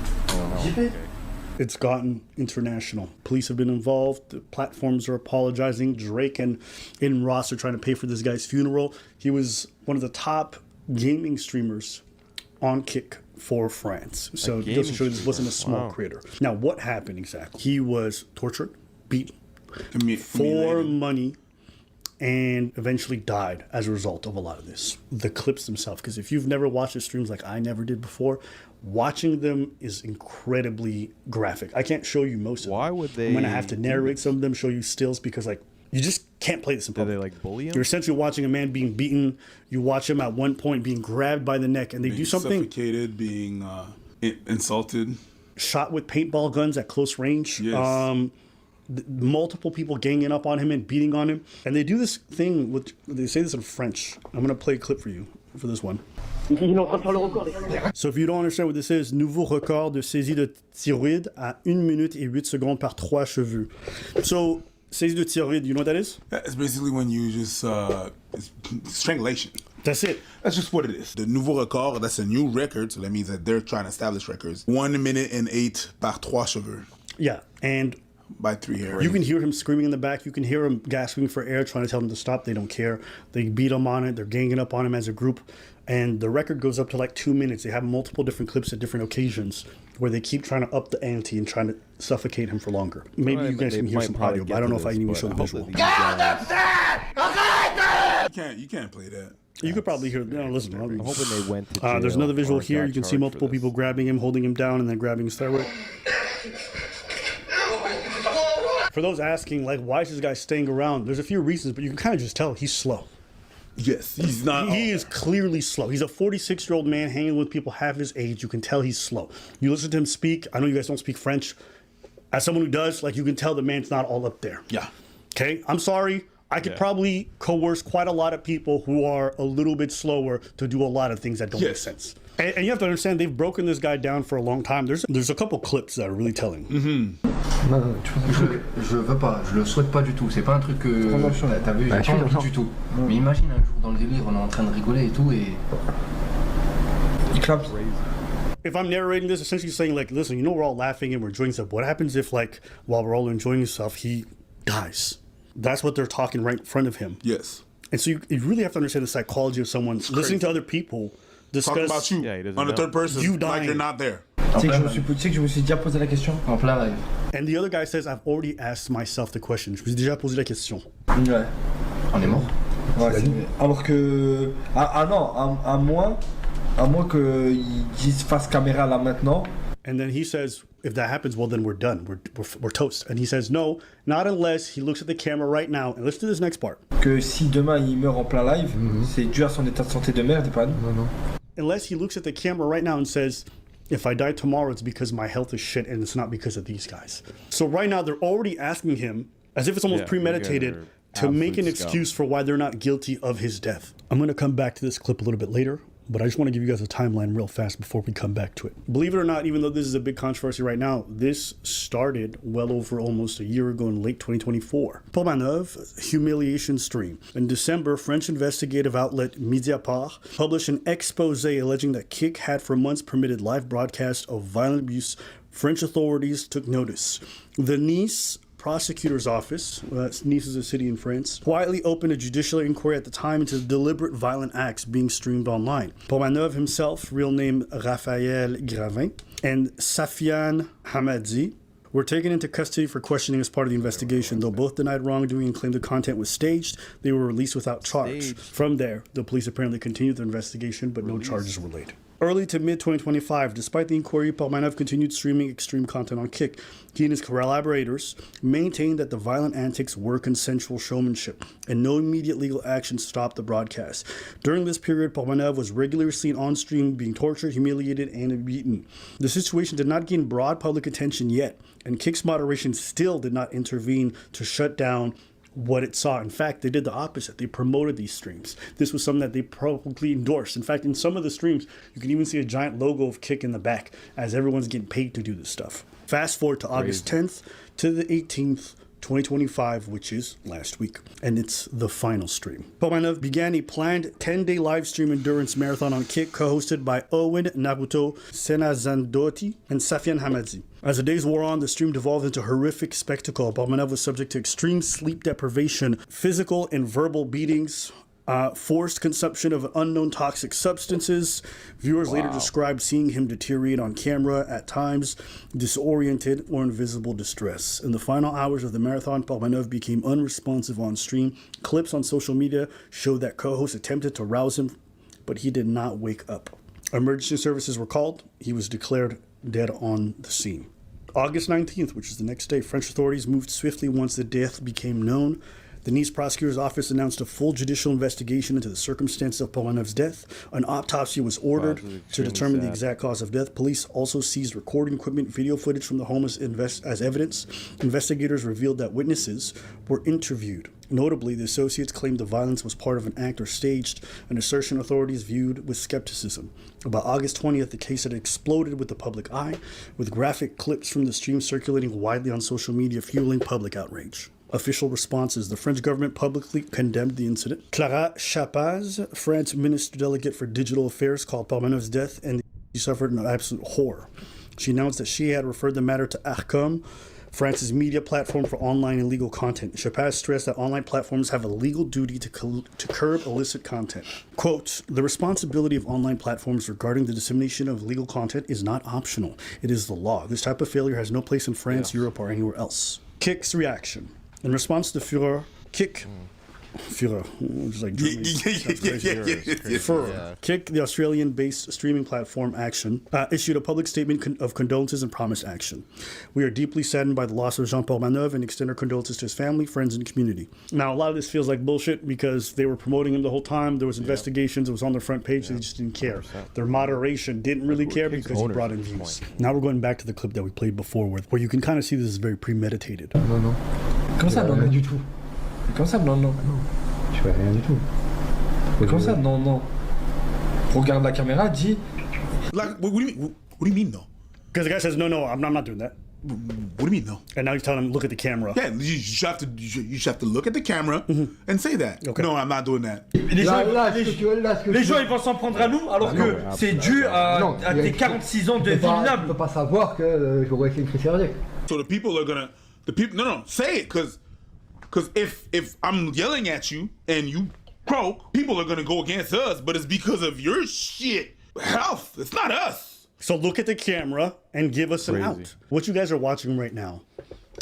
Okay. It's gotten international. Police have been involved. The platforms are apologizing. Drake and Ross are trying to pay for this guy's funeral. He was one of the top gaming streamers on Kick for France. So it goes to show you this wasn't a small Wow. creator. Now, what happened exactly? He was tortured, beaten, for Humiliated. money, and eventually died as a result of a lot of this. The clips themselves, because if you've never watched the streams like I never did before, watching them is incredibly graphic. I can't show you most of them. Why would they? I'm going to have to narrate some of them, show you stills, because like you just can't play this in Do public. they like bully him? You're essentially watching a man being beaten. You watch him at one point being grabbed by the neck, and they do something. Suffocated, being insulted. Shot with paintball guns at close range. Yes. Multiple people ganging up on him and beating on him. And they do this thing, which they say this in French. I'm going to play a clip for you for this one. So if you don't understand what this is, nouveau record de saisie de thyroïde à 1 minute et 8 secondes par 3 cheveux. So, saisie de thyroïde, you know what that is? It's basically when you just it's strangulation. That's it. That's just what it is. The nouveau record, that's a new record, so that means that they're trying to establish records. 1 minute and 8 par 3 cheveux. Yeah, and by 3 hairs. you can hear him screaming in the back. You can hear him gasping for air, trying to tell them to stop. They don't care. They beat him on it. They're ganging up on him as a group. And the record goes up to like 2 minutes. They have multiple different clips at different occasions where they keep trying to up the ante and trying to suffocate him for longer. Maybe you guys can hear some audio, but I don't know if I can even show the visual. You can't play that. You could probably hear. No, listen. I'm hoping they went to jail. There's another visual or here. got You can see charged multiple for this. people grabbing him, holding him down, and then grabbing his thyroid. For those asking, like, why is this guy staying around? There's a few reasons, but you can kind of just tell he's slow. Yes, he's not. He is clearly slow. He's a 46-year-old man hanging with people half his age. You can tell he's slow. You listen to him speak. I know you guys don't speak French. As someone who does, like, you can tell the man's not all up there. Yeah. Okay? I'm sorry. I could probably coerce quite a lot of people who are a little bit slower to do a lot of things that don't make sense. And you have to understand, they've broken this guy down for a long time. There's a couple clips that are really telling. Non, je veux pas, je le souhaite pas du tout. C'est pas un truc que t'as vu, j'ai pas envie du tout. Mais imagine un jour dans le délire, on est en train de rigoler et tout et il clappe. If I'm narrating this, essentially saying like, listen, you know we're all laughing and we're enjoying stuff. What happens if like while we're all enjoying stuff, he dies? That's what they're talking right in front of him. Yes. And so you really have to understand the psychology of someone listening to other people discuss. Talking about you on the third person, You like dying. you're not there. Tu sais que je me suis déjà posé la question en plein live. And the other guy says, I've already asked myself the question. Je me suis déjà posé la question. Ouais. On est mort. Ouais, alors que. Ah non, à moins qu'ils disent face caméra là maintenant. And then he says, if that happens, well, then we're done. We're toast. And he says, no, not unless he looks at the camera right now. And let's do this next part. Que si demain il meurt en plein live, c'est dû à son état de santé de merde et pas nous. Non. Unless he looks at the camera right now and says, if I die tomorrow, it's because my health is shit and it's not because of these guys. So right now, they're already asking him, as if it's almost premeditated, to make an excuse for why they're not guilty of his death. I'm going to come back to this clip a little bit later, but I just want to give you guys a timeline real fast before we come back to it. Believe it or not, even though this is a big controversy right now, this started well over almost a year ago in late 2024. Paul Manœuvre, humiliation stream. In December, French investigative outlet Mediapart published an expose alleging that Kik had for months permitted live broadcasts of violent abuse. French authorities took notice. The Nice prosecutor's office, Nice is a city in France, quietly opened a judicial inquiry at the time into the deliberate violent acts being streamed online. Paul Manœuvre himself, real name Raphaël Gravin, and Safian Hamadi were taken into custody for questioning as part of the investigation. Though both denied wrongdoing and claimed the content was staged, they were released without charge. From there, the police apparently continued their investigation, but no charges were laid. Early to mid-2025, despite the inquiry, Paul Manœuvre continued streaming extreme content on Kik. He and his collaborators maintained that the violent antics were consensual showmanship, and no immediate legal action stopped the broadcast. During this period, Paul Manœuvre was regularly seen on stream being tortured, humiliated, and beaten. The situation did not gain broad public attention yet, and Kik's moderation still did not intervene to shut down what it saw. In fact, they did the opposite. They promoted these streams. This was something that they publicly endorsed. In fact, in some of the streams, you can even see a giant logo of Kik in the back as everyone's getting paid to do this stuff. Fast forward to August 10th to the 18th, 2025, which is last week, and it's the final stream. Paul Manœuvre began a planned 10-day live stream endurance marathon on Kik, co-hosted by Owen Nabuto Senazandoti and Safian Hamadi. As the days wore on, the stream devolved into a horrific spectacle. Paul Manœuvre was subject to extreme sleep deprivation, physical and verbal beatings, Forced consumption of unknown toxic substances. Viewers later described seeing him deteriorate on camera at times, disoriented or in visible distress. In the final hours of the marathon, Parmenov became unresponsive on stream. Clips on social media showed that co-hosts attempted to rouse him, but he did not wake up. Emergency services were called. He was declared dead on the scene. August 19th, which is the next day, French authorities moved swiftly once the death became known. The Nice prosecutor's office announced a full judicial investigation into the circumstances of Parmenov's death. An autopsy was ordered to determine the exact cause of death. Police also seized recording equipment, video footage from the home as evidence. Investigators revealed that witnesses were interviewed. Notably, the associates claimed the violence was part of an act or staged, an assertion authorities viewed with skepticism. By August 20th, the case had exploded with the public eye, with graphic clips from the stream circulating widely on social media, fueling public outrage. Official responses. The French government publicly condemned the incident. Clara Chapaz, France Minister Delegate for Digital Affairs, called Parmenov's death and he suffered an absolute horror. She announced that she had referred the matter to Arcom, France's media platform for online illegal content. Chapaz stressed that online platforms have a legal duty to curb illicit content. Quote, the responsibility of online platforms regarding the dissemination of illegal content is not optional. It is the law. This type of failure has no place in France, Europe, or anywhere else. Kick's reaction. In response to Führer, Führer, just like Führer. Kick, the Australian-based streaming platform Action, issued a public statement of condolences and promised action. We are deeply saddened by the loss of Jean Parmenov and extend our condolences to his family, friends, and community. Now, a lot of this feels like bullshit because they were promoting him the whole time. There was investigations. It was on their front page. They just didn't care. 100%. Their moderation didn't really care because he brought in views. Now we're going back to the clip that we played before where you can kind of see this is very premeditated. Non. Comment ça, non, du tout. Comment ça, non. Je fais rien du tout. Comment ça, non. Regarde la caméra, dis. Like, what do you mean? What do you mean, no? Because the guy says, no, I'm not doing that. What do you mean, no? And now he's telling him, look at the camera. Yeah, you just have to look at the camera and say that. Okay. No, I'm not doing that. Les gens ils vont s'en prendre à nous alors que c'est dû à tes 46 ans de vie minable. Tu peux pas savoir que j'aurais fait une crise cardiaque. So the people are gonna, no, say it, because if I'm yelling at you and you croak, people are gonna go against us, but it's because of your shit health. It's not us. So look at the camera and give us an out. What you guys are watching right now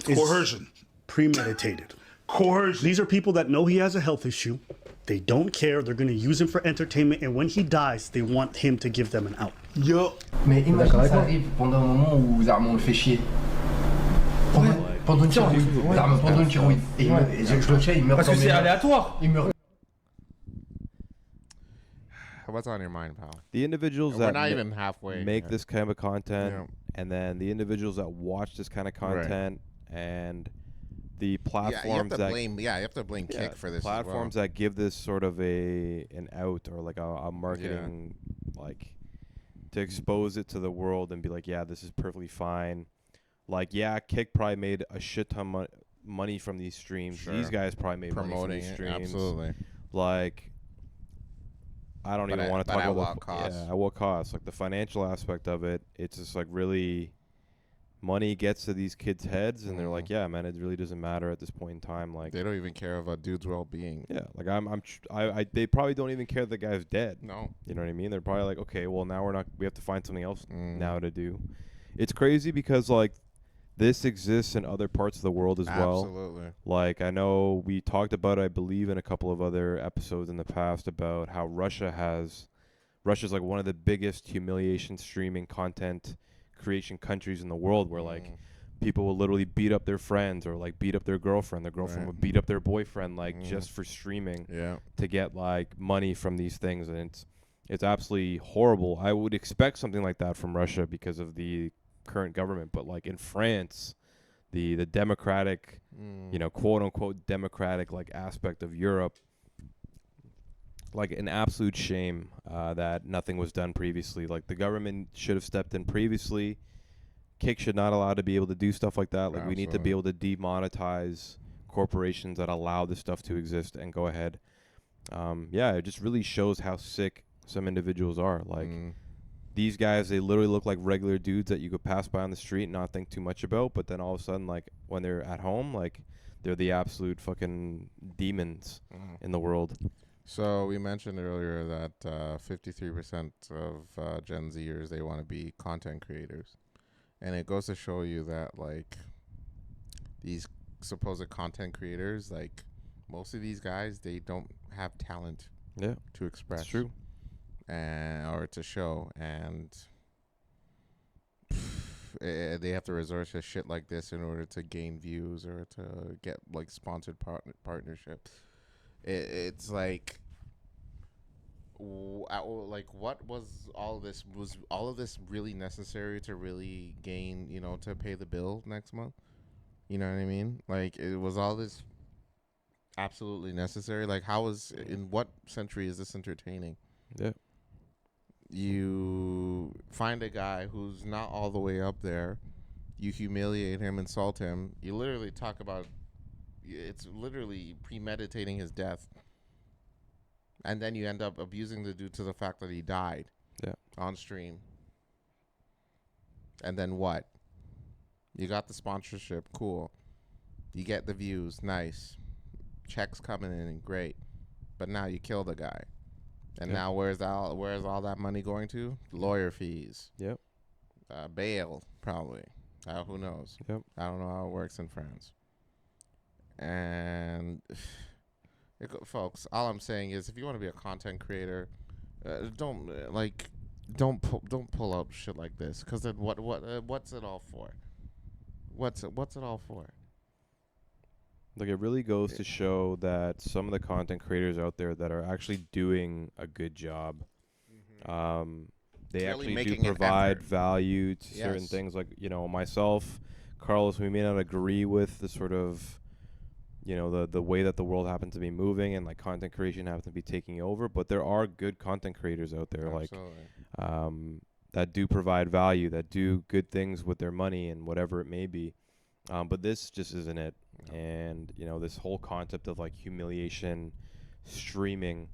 is Coercion. Premeditated. Coercion. These are people that know he has a health issue. They don't care. They're going to use him for entertainment. And when he dies, they want him to give them an out. Yo. Mais imagine ça arrive pendant un moment où Zarmon le fait chier. Pendant une tiroïde. Pendant une tiroïde. Et je le tiens, il meurt. Parce que c'est aléatoire. Il meurt. What's on your mind, pal? The individuals We're that not even halfway make yet. this kind of content, Yeah. and then the individuals that watch this kind of content, and the platforms you have to that blame. Yeah, you have to blame Kick for this. platforms that give this sort of an out or like a marketing like to expose it to the world and be like, yeah, this is perfectly fine. Like, yeah, Kick probably made a shit ton money from these streams. Sure. These guys probably made money from promoting these it. streams. Absolutely. Like, I don't even want to talk at about what cost? Yeah, at what cost? Like the financial aspect of it, it's just like really money gets to these kids' heads, and they're like, yeah, man, it really doesn't matter at this point in time. Like They don't even care about dude's well-being. yeah, like they probably don't even care the guy's dead. No. You know what I mean? They're probably like, okay, well now we have to find something else now to do. It's crazy because like this exists in other parts of the world as well. Absolutely. Like, I know we talked about, I believe, in a couple of other episodes in the past about how Russia's like one of the biggest humiliation streaming content creation countries in the world, where like people will literally beat up their friends or like beat up their girlfriend would beat up their boyfriend like just for streaming to get like money from these things, and it's absolutely horrible. I would expect something like that from Russia because of the current government, but like in France, the democratic, quote unquote democratic like aspect of Europe, like an absolute shame that nothing was done previously. Like the government should have stepped in previously. Kick should not allow to be able to do stuff like that. Like we need to be able to demonetize corporations that allow this stuff to exist and go ahead. It just really shows how sick some individuals are. Like these guys, they literally look like regular dudes that you could pass by on the street and not think too much about, but then all of a sudden, like when they're at home, like they're the absolute fucking demons in the world. So we mentioned earlier that 53% of Gen Zers, they want to be content creators, and it goes to show you that like these supposed content creators, like most of these guys, they don't have talent Yeah, to express. that's true. And or to show, and they have to resort to shit like this in order to gain views or to get like sponsored partnerships. It's like, like what was all this? Was all of this really necessary to really gain? You know, to pay the bill next month. You know what I mean? Like, it was all this absolutely necessary. Like, how is in what century is this entertaining? Yeah. You find a guy who's not all the way up there, you humiliate him, insult him, you literally talk about, it's literally premeditating his death, and then you end up abusing the dude to the fact that he died. Yeah. On stream. And then what? You got the sponsorship, cool. You get the views, nice. Checks coming in, great. But now you kill the guy. And now where's all that money going to? Lawyer fees. Yep. Bail, probably. Who knows? Yep. I don't know how it works in France. And folks, all I'm saying is, if you want to be a content creator, don't pull out shit like this, because then what's it all for? What's it all for? Like, it really goes to show that some of the content creators out there that are actually doing a good job, they Really actually do making an provide effort. value to certain Yes. things. Like, myself, Carlos, we may not agree with the sort of, the way that the world happens to be moving and like content creation happens to be taking over, but there are good content creators out there, Absolutely. that do provide value, that do good things with their money and whatever it may be. But this just isn't it. No. And, this whole concept of like humiliation streaming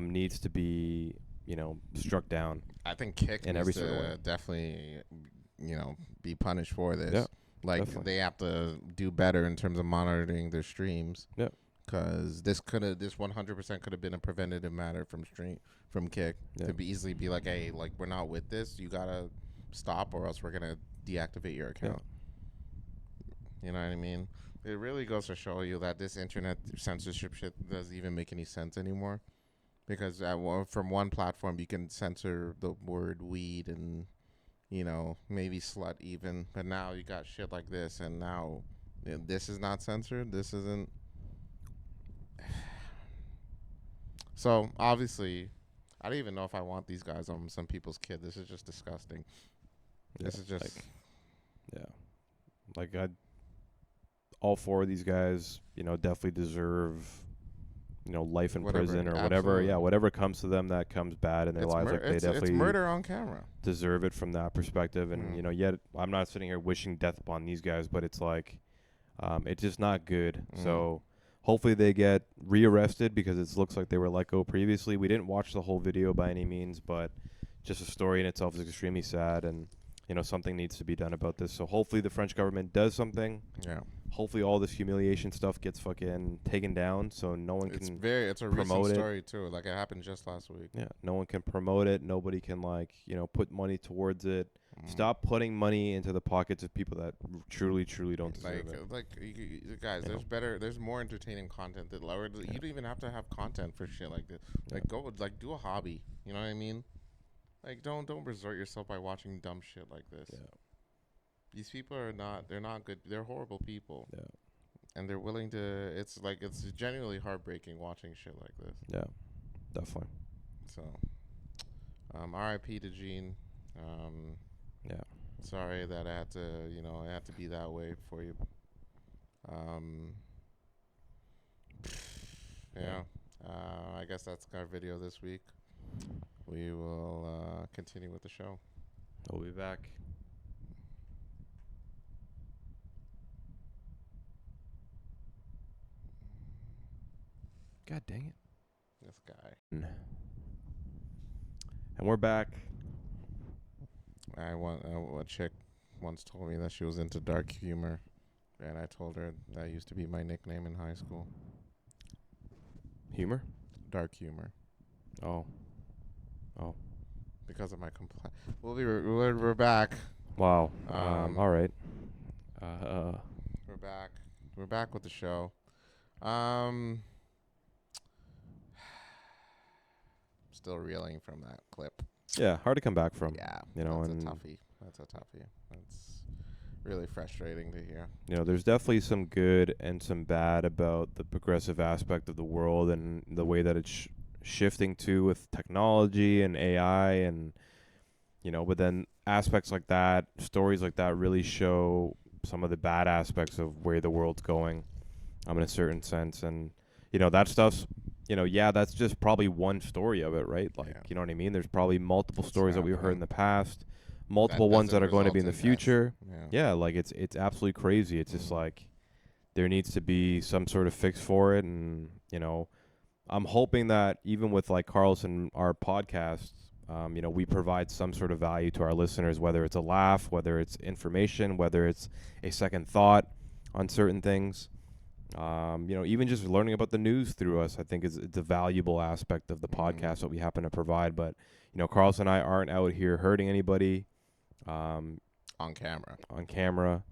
needs to be, struck down. I think Kick In needs every sort of to way. definitely, be punished for this. Yeah, Like, definitely. they have to do better in terms of monitoring their streams. Yeah. Because this 100% could have been a preventative matter from Kick, Yeah. to easily be like, hey, like, we're not with this. You gotta stop, or else we're gonna deactivate your account. You know what I mean? It really goes to show you that this internet censorship shit doesn't even make any sense anymore. Because from one platform you can censor the word weed and, maybe slut even. But now you got shit like this, and now this is not censored. This isn't. So obviously, I don't even know if I want these guys on some people's kid. This is just disgusting. This is just. Like, all four of these guys, definitely deserve, life in Whatever, prison or whatever. absolutely. Yeah, whatever comes to them that comes bad in their lives. Like, they it's definitely murder on camera. deserve it from that perspective. And, Mm. yet I'm not sitting here wishing death upon these guys, but it's like, it's just not good. So hopefully they get rearrested, because it looks like they were let go previously. We didn't watch the whole video by any means, but just the story in itself is extremely sad, and something needs to be done about this. So hopefully the French government does something. Yeah. Hopefully all this humiliation stuff gets fucking taken down, so no one It's can it's a recent promote it. story too. Like, it happened just last week. Yeah, no one can promote it. Nobody can put money towards it. Mm. Stop putting money into the pockets of people that truly don't deserve it. Guys, You there's more entertaining content that lower. You don't even have to have content for shit like this. Like, do a hobby. You know what I mean? Like, don't resort yourself by watching dumb shit like this. Yeah. These people they're not good. They're horrible people. Yeah. And they're willing to, it's genuinely heartbreaking watching shit like this. Yeah, definitely. So, RIP to Gene. Yeah. Sorry that I had to be that way for you. Yeah. I guess that's our video this week. We will continue with the show. We'll be back. God dang it. This guy. And we're back. A chick once told me that she was into dark humor, and I told her that used to be my nickname in high school. Humor? dark humor Oh. because of my we're back. Wow. All right. We're back. We're back with the show. Still reeling from that clip. Yeah, hard to come back from. Yeah, You know, that's and a toughie. That's a toughie. That's really frustrating to hear. you know, there's definitely some good and some bad about the progressive aspect of the world and the way that it's shifting to with technology and AI and you know, but then aspects like that, stories like that really show some of the bad aspects of where the world's going, in a certain sense. And, you know, that stuff's, you know, yeah, that's just probably one story of it, right? Like, Yeah. you know what I mean? There's probably multiple stories that we've heard in the past, multiple That ones that doesn't are going to be in result the in death. future. Yeah. Yeah, like it's absolutely crazy. It's just like there needs to be some sort of fix for it. And, you know, I'm hoping that even with like Carlson, our podcast, you know, we provide some sort of value to our listeners, whether it's a laugh, whether it's information, whether it's a second thought on certain things. You know, even just learning about the news through us, I think it's a valuable aspect of the podcast that we happen to provide. But, you know, Carlson and I aren't out here hurting anybody On camera. on camera.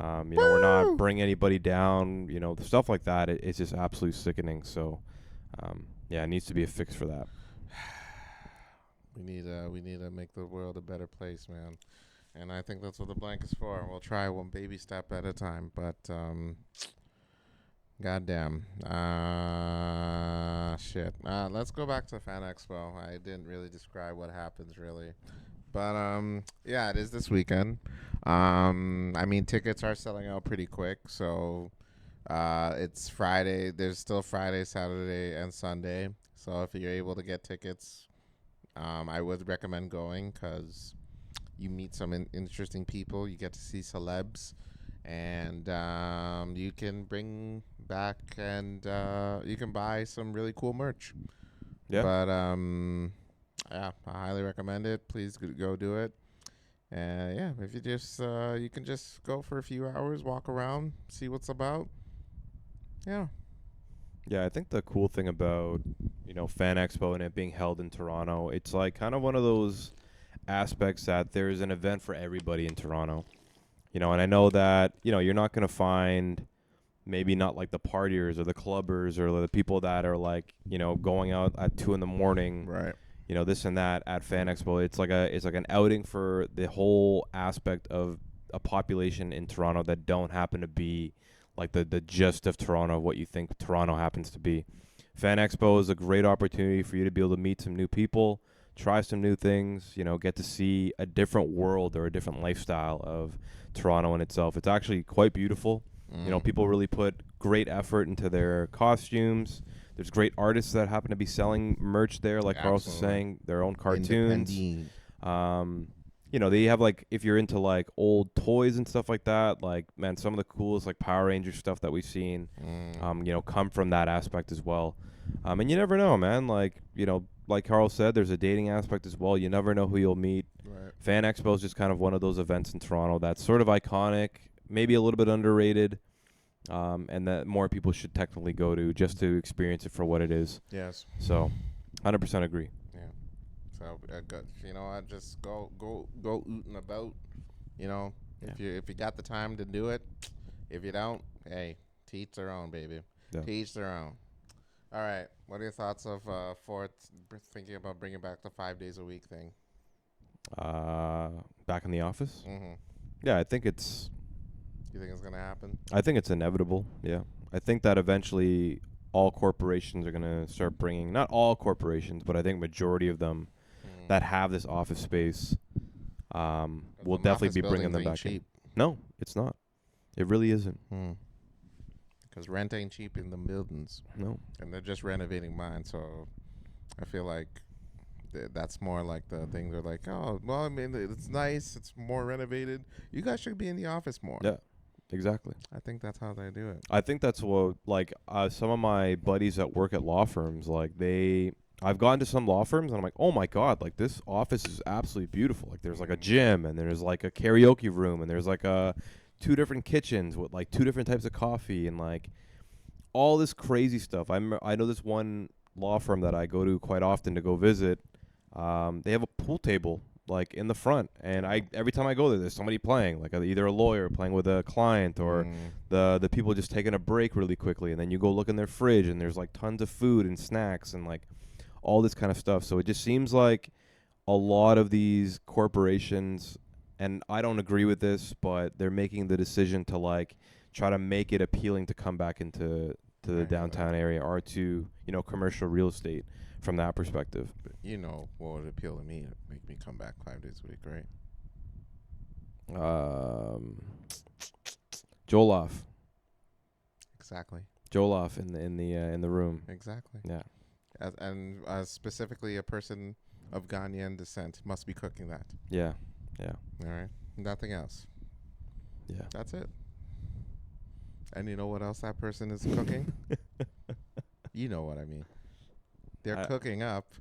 You know, we're not bringing anybody down, you know, stuff like that. It's just absolutely sickening. So, yeah, it needs to be a fix for that. We need to make the world a better place, man. And I think that's what the blank is for. We'll try one baby step at a time, but goddamn, shit. Let's go back to Fan Expo. I didn't really describe what happens really, but yeah, it is this weekend. I mean, tickets are selling out pretty quick, so it's Friday. There's still Friday, Saturday, and Sunday. So if you're able to get tickets, I would recommend going because you meet some interesting people. You get to see celebs, and you can bring back and you can buy some really cool merch. Yeah. But yeah, I highly recommend it. Please go do it. And yeah, if you just you can just go for a few hours, walk around, see what's about. Yeah. Yeah, I think the cool thing about, you know, Fan Expo and it being held in Toronto, it's like kind of one of those aspects that there's an event for everybody in Toronto. You know, and I know that, you know, you're not going to find maybe not like the partiers or the clubbers or the people that are like, you know, going out at 2 a.m, Right. you know, this and that at Fan Expo. It's like an outing for the whole aspect of a population in Toronto that don't happen to be like the gist of Toronto, what you think Toronto happens to be. Fan Expo is a great opportunity for you to be able to meet some new people, try some new things, you know, get to see a different world or a different lifestyle of Toronto in itself. It's actually quite beautiful. You know, people really put great effort into their costumes. There's great artists that happen to be selling merch there, like Carlos was saying, their own cartoons. You know, they have like, if you're into like old toys and stuff like that, like, man, some of the coolest like Power Ranger stuff that we've seen, you know, come from that aspect as well. And you never know, man. Like, you know, like Carl said, there's a dating aspect as well. You never know who you'll meet. Right. Fan Expo is just kind of one of those events in Toronto that's sort of iconic, maybe a little bit underrated, and that more people should technically go to just to experience it for what it is. Yes. So, 100% agree. Yeah. So good. You know, I just go ootin' about. You know, if you got the time to do it, if you don't, hey, to each their own, baby. Yeah. To each their own. All right. What are your thoughts of Fort thinking about bringing back the 5 days a week thing? Back in the office? Mm-hmm. Yeah, I think it's gonna happen? I think it's inevitable. Yeah, I think that eventually all corporations are gonna start bringing, not all corporations, but I think majority of them that have this office space will definitely be bringing them back in. No, it's not. It really isn't. Because rent ain't cheap in the buildings. No. And they're just renovating mine, so I feel like that's more like the thing. They're like, oh, well, I mean, it's nice. It's more renovated. You guys should be in the office more. Yeah, exactly. I think that's how they do it. I think that's what, like, some of my buddies that work at law firms, like, I've gone to some law firms, and I'm like, oh, my God, like, this office is absolutely beautiful. Like, there's, like, a gym, and there's, like, a karaoke room, and there's, like, 2 different kitchens with, like, 2 different types of coffee, and, like, all this crazy stuff. I know this one law firm that I go to quite often to go visit, they have a pool table like in the front, and every time I go there, there's somebody playing, like either a lawyer playing with a client, or the people just taking a break really quickly, and then you go look in their fridge, and there's like tons of food and snacks and like all this kind of stuff. So it just seems like a lot of these corporations, and I don't agree with this, but they're making the decision to like try to make it appealing to come back into the downtown area, or to, you know, commercial real estate from that perspective. But you know what would appeal to me? Make me come back 5 days a week, right? Joloff. Exactly. Joloff in the room. Exactly. Yeah. And specifically a person of Ghanaian descent must be cooking that. Yeah. Yeah. All right. Nothing else. Yeah. That's it. And you know what else that person is cooking? You know what I mean. They're cooking up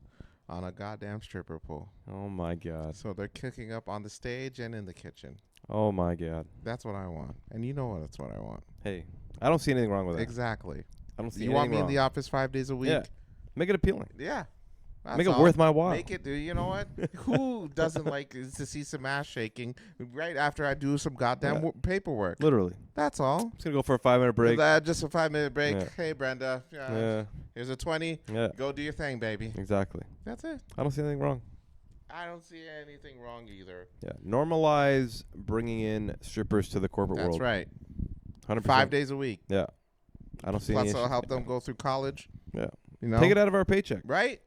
on a goddamn stripper pole. Oh my God. So they're cooking up on the stage and in the kitchen. Oh my God. That's what I want. And you know that's what I want. Hey, I don't see anything wrong with that. Exactly. I don't see You anything want me wrong. in the office 5 days a week? Yeah. Make it appealing. Yeah. Make it worth my while. Make it, dude. You know what? Who doesn't like to see some ass shaking right after I do some goddamn paperwork? Literally. That's all. I'm just going to go for a 5-minute break. Just a 5-minute break. Yeah. Hey, Brenda. Yeah. Here's a 20. Yeah. Go do your thing, baby. Exactly. That's it. I don't see anything wrong. I don't see anything wrong either. Yeah. Normalize bringing in strippers to the corporate world. That's right. 100%. 5 days a week. Yeah. I don't see any Plus, it'll issues. help them go through college. Yeah. You know? Take it out of our paycheck. Right?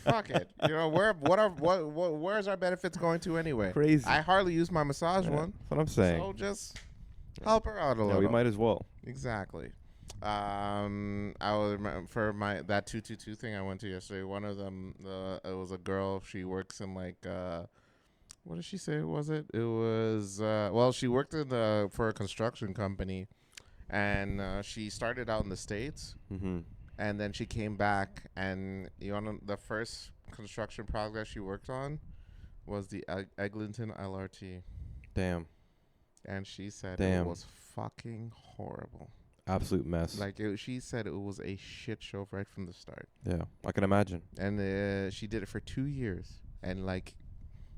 Fuck it. You know, where's our benefits going to anyway? Crazy. I hardly use my massage one. That's what I'm saying. So just help her out a Yeah, little. we might as well. Exactly. I was for that 222 thing I went to yesterday. One of them, it was a girl. She works in like what did she say? Was it? It was well, she worked for a construction company, and she started out in the States, and then she came back, and the first construction project she worked on was the Eglinton LRT. Damn. And she said Damn. it was fucking horrible. Absolute mess. Like she said, it was a shit show right from the start. Yeah, I can imagine. And she did it for 2 years, and like,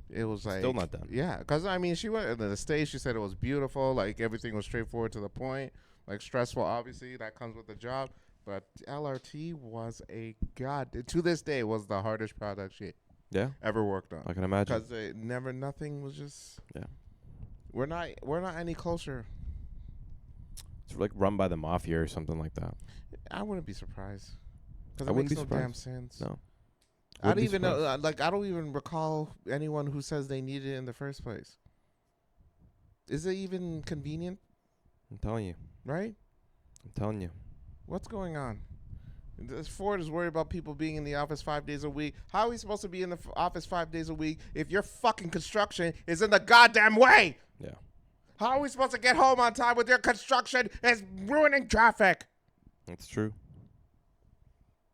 it was like Still not done. Yeah, because I mean, she went to the stage. She said it was beautiful. Like everything was straightforward to the point. Like stressful, obviously that comes with the job. But LRT was to this day was the hardest project she ever worked on. I can imagine. Because nothing was just. Yeah. We're not any closer. It's like run by the mafia or something like that. I wouldn't be surprised. Because I it wouldn't makes be no damn surprised. sense. No. I don't even know. I don't even recall anyone who says they need it in the first place. Is it even convenient? I'm telling you. Right? I'm telling you. What's going on? This Ford is worried about people being in the office 5 days a week. How are we supposed to be in the office 5 days a week if your fucking construction is in the goddamn way? Yeah. How are we supposed to get home on time with your construction is ruining traffic? That's true.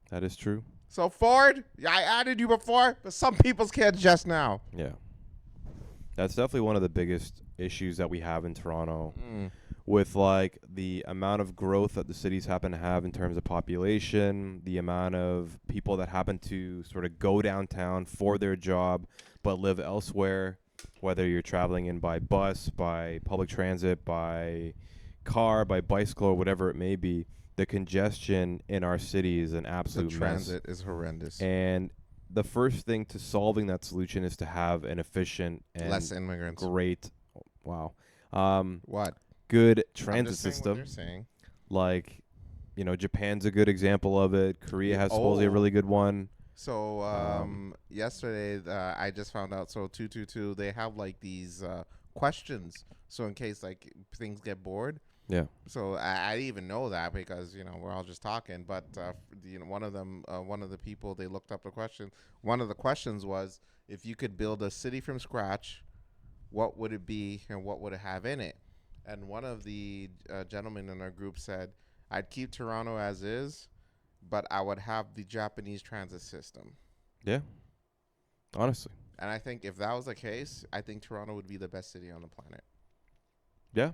That is true. So Ford, I added you before, but some people's can't just now. Yeah. That's definitely one of the biggest issues that we have in Toronto with like the amount of growth that the cities happen to have in terms of population, the amount of people that happen to sort of go downtown for their job but live elsewhere, whether you're traveling in by bus, by public transit, by car, by bicycle, or whatever it may be. The congestion in our city is an absolute The mess. transit is horrendous. And the first thing to solving that solution is to have an efficient and less immigrants. great, wow, What? good I'm transit just saying what system. they're saying. Like, you know, Japan's a good example of it. Korea has supposedly a really good one. So yesterday I just found out. So 222 they have like these questions. So in case like things get bored. Yeah. So I didn't even know that because we're all just talking. But one of them, one of the people, they looked up the question. One of the questions was, if you could build a city from scratch, what would it be and what would it have in it? And one of the gentlemen in our group said, I'd keep Toronto as is, but I would have the Japanese transit system. Yeah. Honestly. And I think if that was the case, I think Toronto would be the best city on the planet. Yeah.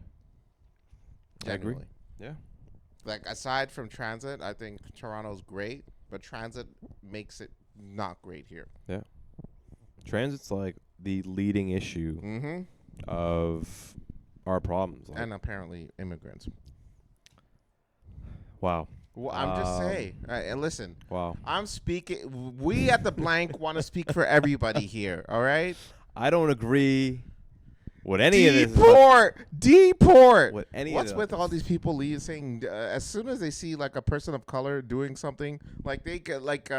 Genuinely. I agree. Yeah. Like, aside from transit, I think Toronto's great, but transit makes it not great here. Yeah. Transit's like the leading issue Mm-hmm. of our problems. Like, And apparently immigrants. wow. Well, I'm just saying. And listen, Wow. I'm speaking. We at the blank want to speak for everybody here. All right. I don't agree with any of this. Deport. With any What's of with this. all these people saying as soon as they see like a person of color doing something, like they get like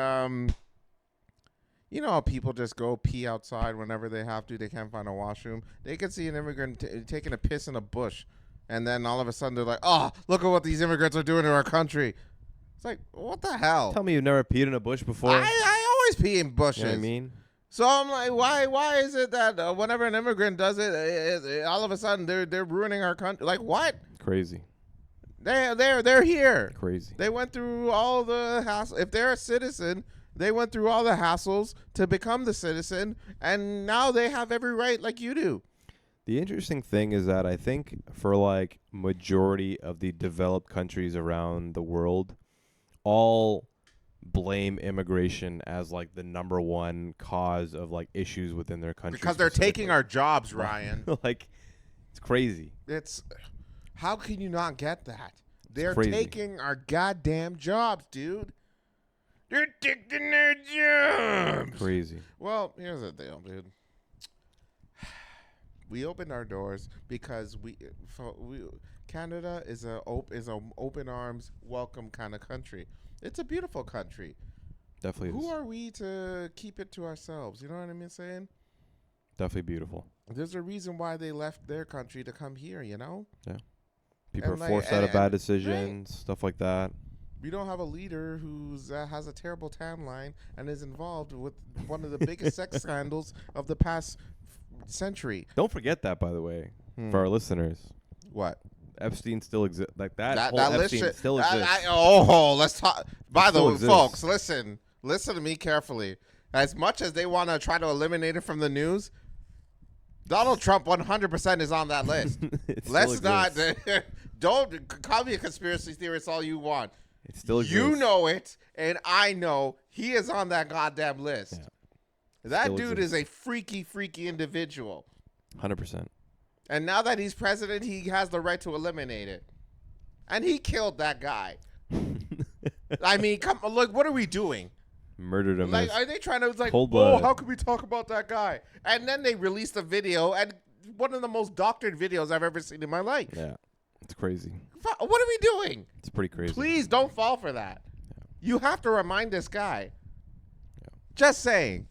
you know how people just go pee outside whenever they have to. They can't find a washroom. They can see an immigrant taking a piss in a bush, and then all of a sudden they're like, "Oh, look at what these immigrants are doing to our country." It's like, what the hell? Tell me you've never peed in a bush before. I always pee in bushes. You know what I mean? So I'm like, why is it that whenever an immigrant does it, all of a sudden they're ruining our country? Like what? Crazy. They're here. Crazy. They went through all the hassle. If they're a citizen, they went through all the hassles to become the citizen, and now they have every right like you do. The interesting thing is that I think for like majority of the developed countries around the world, all blame immigration as like the number one cause of like issues within their country. Because they're taking specifically. our jobs, Ryan. Like, it's crazy. It's how can you not get that? They're crazy. taking our goddamn jobs, dude. They're taking their jobs. Crazy. Well, here's the deal, dude. We opened our doors because Canada is a open arms, welcome kind of country. It's a beautiful country. Definitely Who is. are we to keep it to ourselves? You know what I mean saying? Definitely beautiful. There's a reason why they left their country to come here, you know? Yeah. People And are like- forced out of and- bad decisions, stuff like that. We don't have a leader who's has a terrible tan line and is involved with one of the biggest sex scandals of the past century. Don't forget that, by the way, Hmm. for our listeners. What? Epstein still exists. Like that whole list Epstein should- still exists. Let's talk. By the still way, exists. folks, listen to me carefully. As much as they want to try to eliminate it from the news, Donald Trump 100% is on that list. It still Let's not. exists. Don't call me a conspiracy theorist all you want. It still exists. You know it, and I know he is on that goddamn list. Yeah. That Still dude exists. is a freaky individual. 100%. And now that he's president, he has the right to eliminate it. And he killed that guy. I mean, come look, what are we doing? Murdered him. Like, as are they trying to like, cold oh, blood. how could we talk about that guy? And then they released a video, and one of the most doctored videos I've ever seen in my life. Yeah. It's crazy. What are we doing? It's pretty crazy. Please don't fall for that. You have to remind this guy. Yeah. Just saying.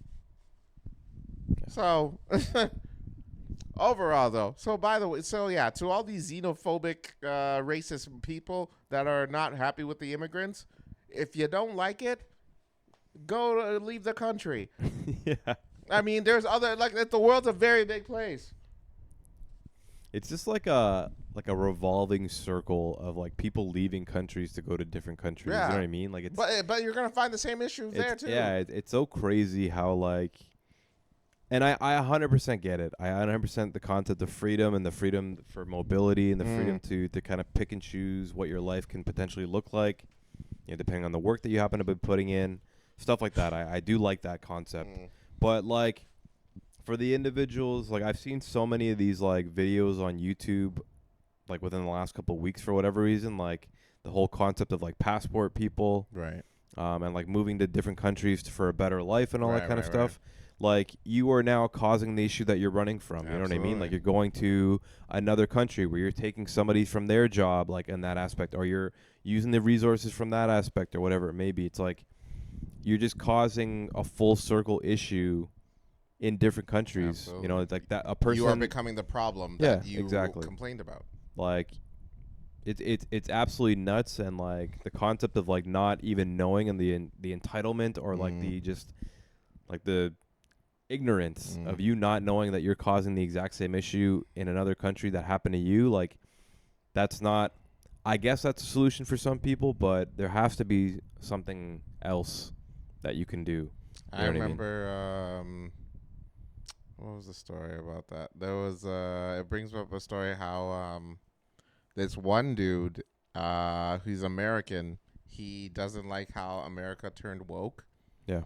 So, overall, though. So, by the way, to all these xenophobic, racist people that are not happy with the immigrants, if you don't like it, leave the country. Yeah. I mean, there's other the world's a very big place. It's just like a revolving circle of like people leaving countries to go to different countries. Yeah. You know what I mean? Like it's But you're gonna find the same issues there too. Yeah, it's so crazy how like, and I 100% get it. I 100% the concept of freedom and the freedom for mobility and the freedom to kind of pick and choose what your life can potentially look like, you know, depending on the work that you happen to be putting in, stuff like that. I do like that concept, but like for the individuals, like I've seen so many of these like videos on YouTube, like within the last couple of weeks for whatever reason, like the whole concept of like passport people, Right. and like moving to different countries for a better life and all that Right, kind of right, stuff. Like you are now causing the issue that you're running from. You know what I mean? Absolutely. Like you're going to another country where you're taking somebody from their job, like in that aspect, or you're using the resources from that aspect, or whatever it may be. It's like you're just causing a full circle issue in different countries. You know, it's like that a person You are becoming the problem that Yeah, you exactly. complained about. like it's absolutely nuts, and like the concept of like not even knowing and the entitlement or like the just like the ignorance of you not knowing that you're causing the exact same issue in another country that happened to you. Like that's not, I guess that's a solution for some people, but there has to be something else that you can do. You I know what remember what was the story about that? There was it brings up a story how this one dude who's American, he doesn't like how America turned woke. Yeah.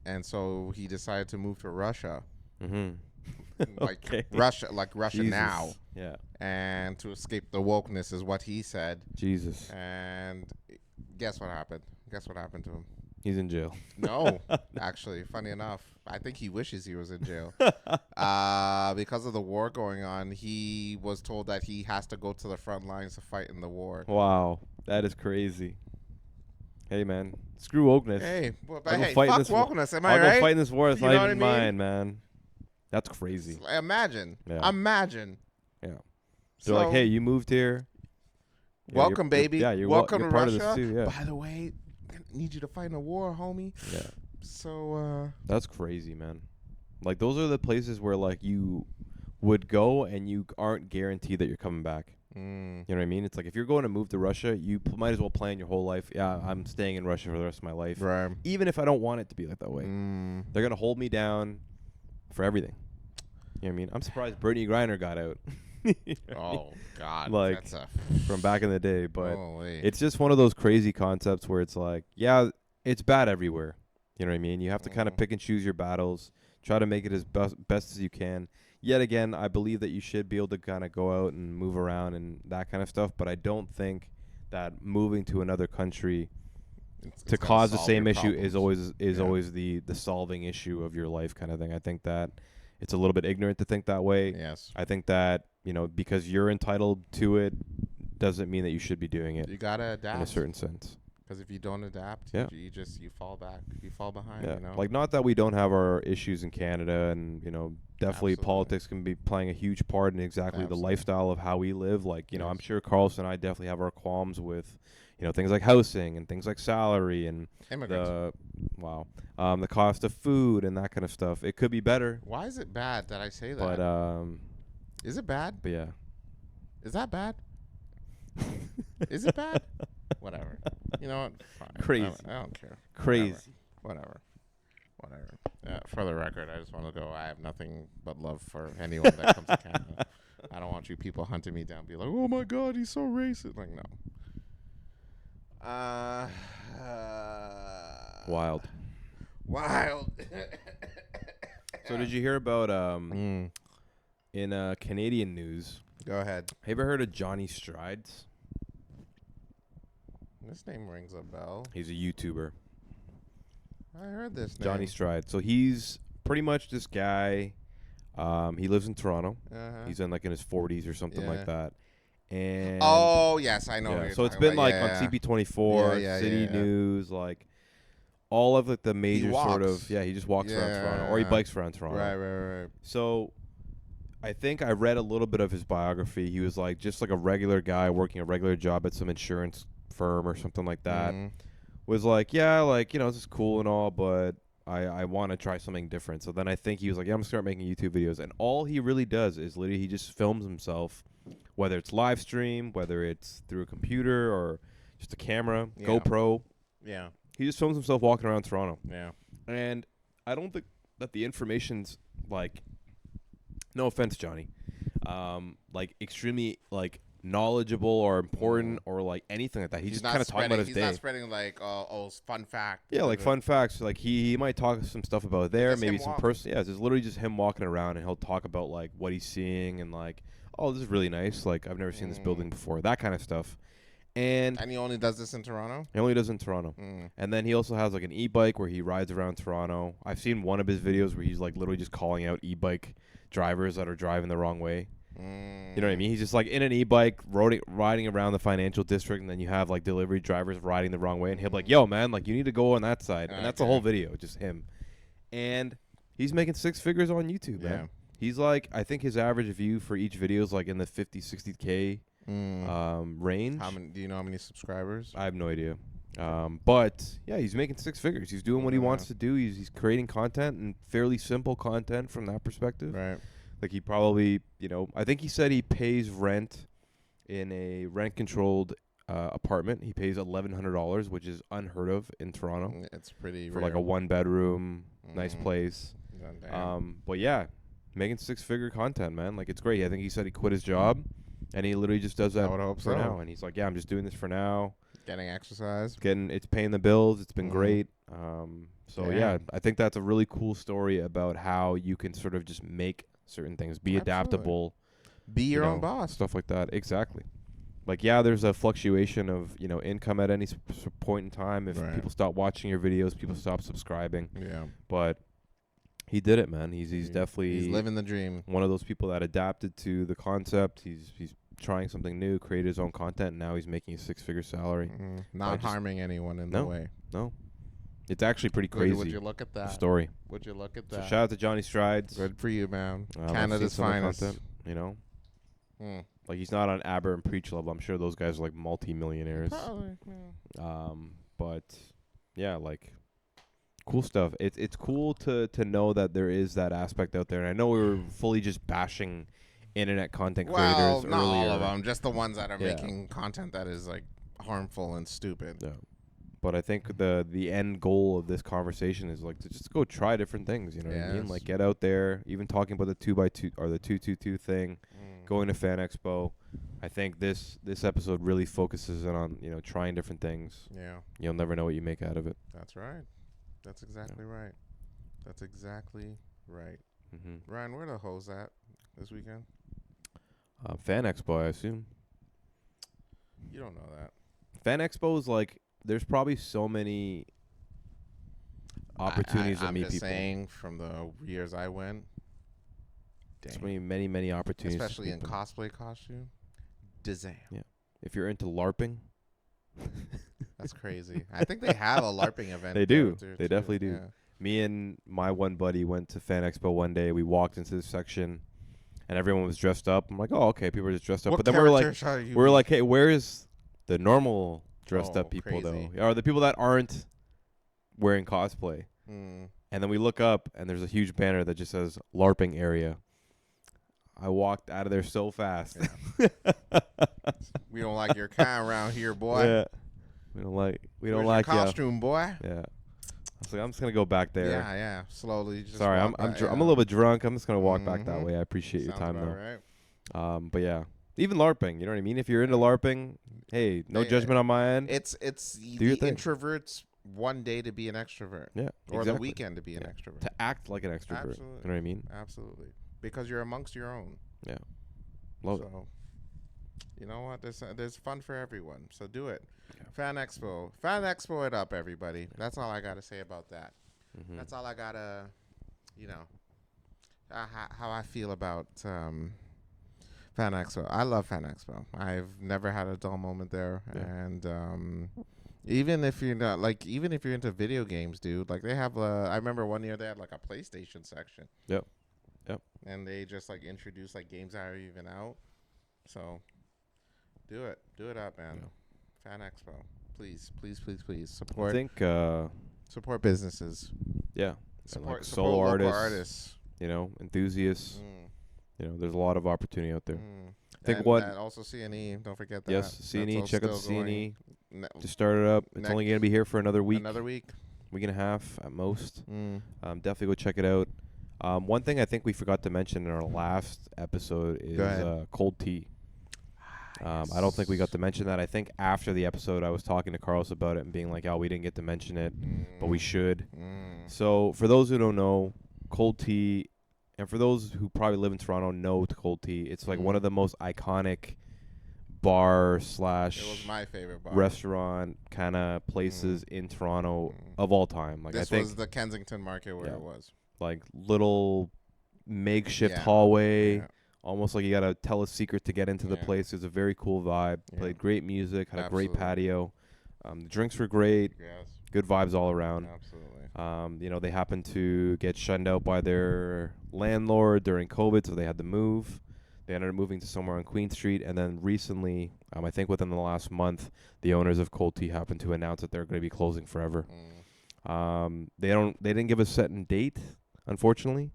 And so he decided to move to Russia. Mm-hmm. Like Okay. Russia Jesus. now. Yeah. And to escape the wokeness is what he said. Jesus. And guess what happened? Guess what happened to him? He's in jail. No, actually, funny enough, I think he wishes he was in jail. Because of the war going on, he was told that he has to go to the front lines to fight in the war. Wow. That is crazy. Hey, man. Screw wokeness. Hey, well, but I'll go hey, fight in fuck this war. wokeness, am I'll I go right? fight in this war. It's You not know what even I mean? mine, man. That's crazy. Imagine. Yeah. Imagine. Yeah. They're So, like, hey, you moved here. Yeah, welcome, baby. Yeah, you're welcome you're to part Russia. of this too. Yeah. By the way, I need you to fight in a war, homie. Yeah. So, That's crazy, man. Like, those are the places where, like, you would go and you aren't guaranteed that you're coming back. You know what I mean? It's like if you're going to move to Russia, you might as well plan your whole life. Yeah, I'm staying in Russia for the rest of my life. right. Even if I don't want it to be like that way. They're going to hold me down for everything. You know what I mean? I'm surprised Brittany Griner got out. You know what I mean? Oh, God. Like, that's a from back in the day. But holy. it's just one of those crazy concepts where it's like, yeah, it's bad everywhere. You know what I mean? You have to kind of pick and choose your battles. Try to make it as best as you can. Yet again, I believe that you should be able to kind of go out and move around and that kind of stuff. But I don't think that moving to another country to cause the same issue is always the solving issue of your life kind of thing. I think that it's a little bit ignorant to think that way. Yes. I think that, you know, because you're entitled to it doesn't mean that you should be doing it You got to in a adapt. certain sense. Because if you don't adapt, Yeah. you fall back. You fall behind, Yeah. you know? Like, not that we don't have our issues in Canada, and, you know, definitely Absolutely. politics can be playing a huge part in exactly Absolutely. the lifestyle of how we live. Like, you know, I'm Yes. sure Carlson and I definitely have our qualms with, you know, things like housing and things like salary and Immigrants. the cost of food and that kind of stuff. It could be better, Why is it bad that I say that? but Is it bad? yeah. Is that bad? Is it bad? Whatever. You know what? Fine. Crazy. I don't care. Crazy. Whatever. Yeah, for the record, I just want to go. I have nothing but love for anyone that comes to Canada. I don't want you people hunting me down, be like, "Oh my God, he's so racist." Like, no. Wild. Wild. So did you hear about in Canadian news? Go ahead. Have you ever heard of Johnny Strides? This name rings a bell. He's a YouTuber. I heard this name. Johnny Strides. So he's pretty much this guy. He lives in Toronto. Uh-huh. He's in like in his 40s or something Yeah. like that. And Oh yes, I know. yeah, What you're so it's talking been about. like Yeah, on CP24, Yeah, City yeah. News, like all of like the major sort of walks. he just walks around Toronto, or he Yeah. bikes around Toronto. Right. So I think I read a little bit of his biography. He was like just like a regular guy working a regular job at some insurance firm or something like that. Mhm. Was like, yeah, like, you know, this is cool and all, but I want to try something different. So then I think he was like, yeah, I'm going to start making YouTube videos. And all he really does is literally he just films himself, whether it's live stream, whether it's through a computer or just a camera, Yeah. GoPro. Yeah. He just films himself walking around Toronto. Yeah. And I don't think that the information's like, no offense, Johnny, like extremely like knowledgeable or important or like anything like that. He's just kind of talking about his he's day. not spreading like fun fact. Yeah, like fun facts. Like he might talk some stuff about there, just maybe him some walking. personal. Yeah, it's just literally just him walking around, and he'll talk about like what he's seeing and like, oh, this is really nice. Like I've never seen this building before. That kind of stuff. And And he only does this in Toronto. he only does it in Toronto. Mm. And then he also has like an e-bike where he rides around Toronto. I've seen one of his videos where he's like literally just calling out e-bike drivers that are driving the wrong way. You know what I mean? He's just like in an e-bike riding around the financial district, and then you have like delivery drivers riding the wrong way, and he'll be like, yo, man, like you need to go on that side. And that's the whole video, just him. And he's making 6 figures on YouTube, man. Yeah. He's like, I think his average view for each video is like in the 50, 60K range. How many? Do you know how many subscribers? I have no idea. But yeah, he's making 6 figures. He's doing what he wants to do. He's creating content, and fairly simple content from that perspective. Right. Like he probably, you know, I think he said he pays rent in a rent-controlled apartment. He pays $1,100, which is unheard of in Toronto It's pretty for rare. like a 1-bedroom, nice place. Damn. But yeah, making 6-figure content, man. Like it's great. I think he said he quit his job, and he literally just does that I would hope for so. now. And he's like, yeah, I'm just doing this for now. Getting exercise. It's paying the bills. It's been Mhm. great. So yeah, Damn. I think that's a really cool story about how you can sort of just make certain things, be Absolutely. adaptable, Be your you own know, boss. stuff like that. Exactly. Like, yeah, there's a fluctuation of, income at any point in time. If Right. people stop watching your videos, people stop subscribing. Yeah. But he did it, man. He's definitely He's living the dream. one of those people that adapted to the concept. He's trying something new, created his own content, and now he's making a 6-figure salary. Not just- harming anyone in No. the way. No, it's actually pretty crazy. Would you look at the that? story. Would you look at So that? shout out to Johnny Strides. Good for you, man. I've seen Canada's some of the finest. content, Mm. Like, he's not on Aber and Preach level. I'm sure those guys are like multi-millionaires. Probably. Yeah. But yeah, like, cool stuff. It's cool to know that there is that aspect out there. And I know we were fully just bashing internet content Well, creators not earlier. all of them. Just the ones that are Yeah. making content that is like harmful and stupid. Yeah. But I think the end goal of this conversation is like to just go try different things. You know what I mean? Yes. Like, get out there. Even talking about the 2x2 or the 222 thing. Going to Fan Expo. I think this episode really focuses in on trying different things. Yeah, You'll never know what you make out of it. that's right. That's exactly right. That's exactly right. Mm-hmm. Ryan, where the hoes at this weekend? Fan Expo, I assume. You don't know that. Fan Expo is like, there's probably so many opportunities to I'm meet just people. saying, from the years I went, So dang. many opportunities. to Especially meet in people. cosplay costume. Dizam. Yeah. If you're into LARPing, That's crazy. I think they have a LARPing event. They there do. too, They definitely do. Yeah. me and my one buddy went to Fan Expo one day. We walked into this section, and everyone was dressed up. I'm like, oh, okay, people are just dressed up. What But then we were like, character shall you we were be? like, hey, where's the normal dressed up Oh, people crazy. though? Or the people that aren't wearing cosplay? Mm. And then we look up, and there's a huge banner that just says LARPing area. I walked out of there so fast. We don't like your kind around here, boy. Yeah. We don't like Where's your ya. costume, boy. Yeah. I was like, I'm just gonna go back there. Yeah. Slowly. Just Sorry, I'm walk I'm back, I'm a yeah. little bit drunk. I'm just gonna walk back that Mhm. way. I appreciate your Sounds time about though. right. But yeah, even LARPing. You know what I mean? If you're into LARPing, hey, no Hey, judgment on my end. It's your the thing. introvert's one day to be an extrovert, Yeah. or exactly. the weekend to be an Yeah. extrovert. To act like an extrovert. Absolutely. You know what I mean? Absolutely, because you're amongst your own. Yeah. Love it. So, you know what? There's fun for everyone. So do it. Yeah. Fan Expo it up, everybody. That's all I gotta say about that. Mhm. That's all I gotta, how I feel about Fan Expo. I love Fan Expo. I've never had a dull moment there, Yeah. and even if you're not even if you're into video games, dude, like they have I remember one year they had like a PlayStation section. Yep. And they just like introduce like games that are even out. So do it up, man. Yeah. Fan Expo, please I support think support businesses. yeah. And Support like solo local artists, enthusiasts. Mm, There's a lot of opportunity out there. mm. think and, what- and also CNE. Don't forget that. Yes, That's CNE. all Check out the still going. CNE. Ne- Just start it up. It's next- only gonna be here for another week, Another week. week and a half at most. Mm. Definitely go check it out. One thing I think we forgot to mention in our last episode is ahead. cold tea. I don't think we got to mention that. I think after the episode, I was talking to Carlos about it and being like, "Oh, we didn't get to mention it, but we should." Mm. So, for those who don't know, cold tea, and for those who probably live in Toronto know cold tea, it's like one of the most iconic bar slash It was my favorite bar. restaurant kind of places in Toronto of all time. Like, This I think was the Kensington Market where Yeah. it was. like little makeshift Yeah. hallway, Yeah. almost like you gotta tell a secret to get into the Yeah. place. It was a very cool vibe. Yeah. Played great music, had a great Absolutely. patio. The drinks were great. Yes. Good vibes all around. Absolutely. They happened to get shunned out by their landlord during COVID, so they had to move. They ended up moving to somewhere on Queen Street, and then recently, I think within the last month, the owners of Cold Tea happened to announce that they're going to be closing forever. They didn't give a certain date, unfortunately,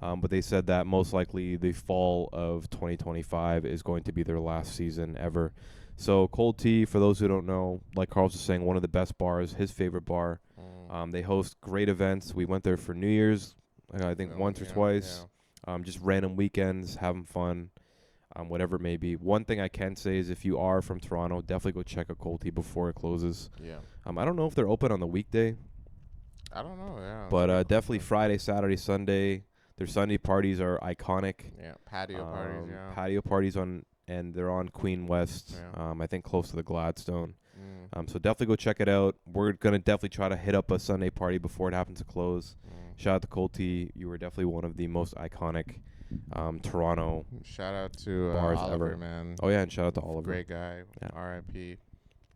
but they said that most likely the fall of 2025 is going to be their last season ever. So Cold Tea, for those who don't know, like Carlos was saying, one of the best bars, his favorite bar. They host great events. We went there for New Year's, I think once or twice. Just random weekends, having fun. whatever it may be. One thing I can say is if you are from Toronto, definitely go check out Colty before it closes. Yeah. I don't know if they're open on the weekday, I don't know. Yeah. but That's a good definitely question. Friday, Saturday, Sunday. Their Sunday parties are iconic. Yeah. Patio parties. Yeah. Patio parties and they're on Queen West. Yeah. I think close to the Gladstone. Mm. So definitely go check it out. We're gonna definitely try to hit up a Sunday party before it happens to close. Mm. Shout out to Colty. You were definitely one of the most iconic Toronto Shout out to bars Oliver, ever. man. Oh yeah, and shout out to Oliver. Great guy. Yeah. R.I.P.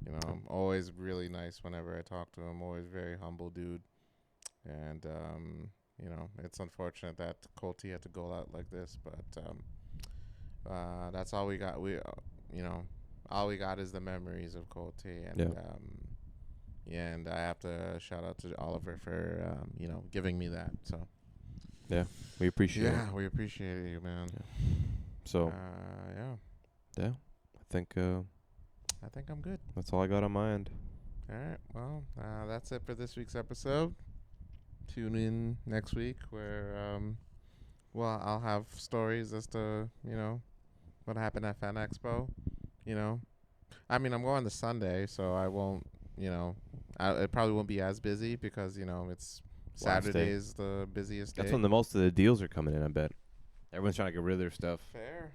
You know, always really nice whenever I talk to him. Always very humble dude. And you know, it's unfortunate that Colty had to go out like this, but that's all we got. We you know, all we got is the memories of Colty, and yeah, and I have to shout out to Oliver for you know, giving me that. So Yeah, we appreciate it. yeah, we appreciate you, man. Yeah. So Yeah, I think I think I'm good. that's all I got on my end. All right, well, that's it for this week's episode. Tune in next week where well, I'll have stories as to, you know, what happened at Fan Expo. You know, I mean, I'm going this Sunday, so I won't, you know, it probably won't be as busy because, you know, it's Last day. Saturday is the busiest day. That's when the most of the deals are coming in, I bet. Everyone's trying to get rid of their stuff. Fair.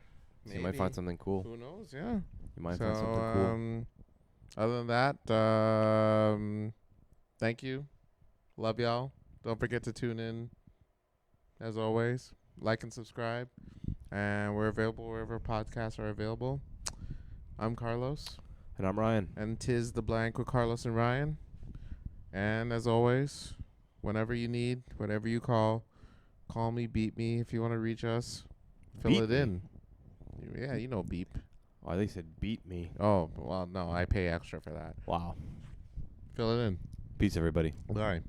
So you might find something cool. Who knows? Yeah. You might So, find something cool. other than that, thank you. Love y'all. Don't forget to tune in. As always, like and subscribe. And we're available wherever podcasts are available. I'm Carlos. And I'm Ryan. And 'tis the blank with Carlos and Ryan. And as always, whenever you need, whatever you call me, beat me if you want to reach us. Fill Beat it me? in. Yeah, you know beep. Oh, they said beat me. Oh, well, no, I pay extra for that. Wow. Fill it in. Peace, everybody. Bye.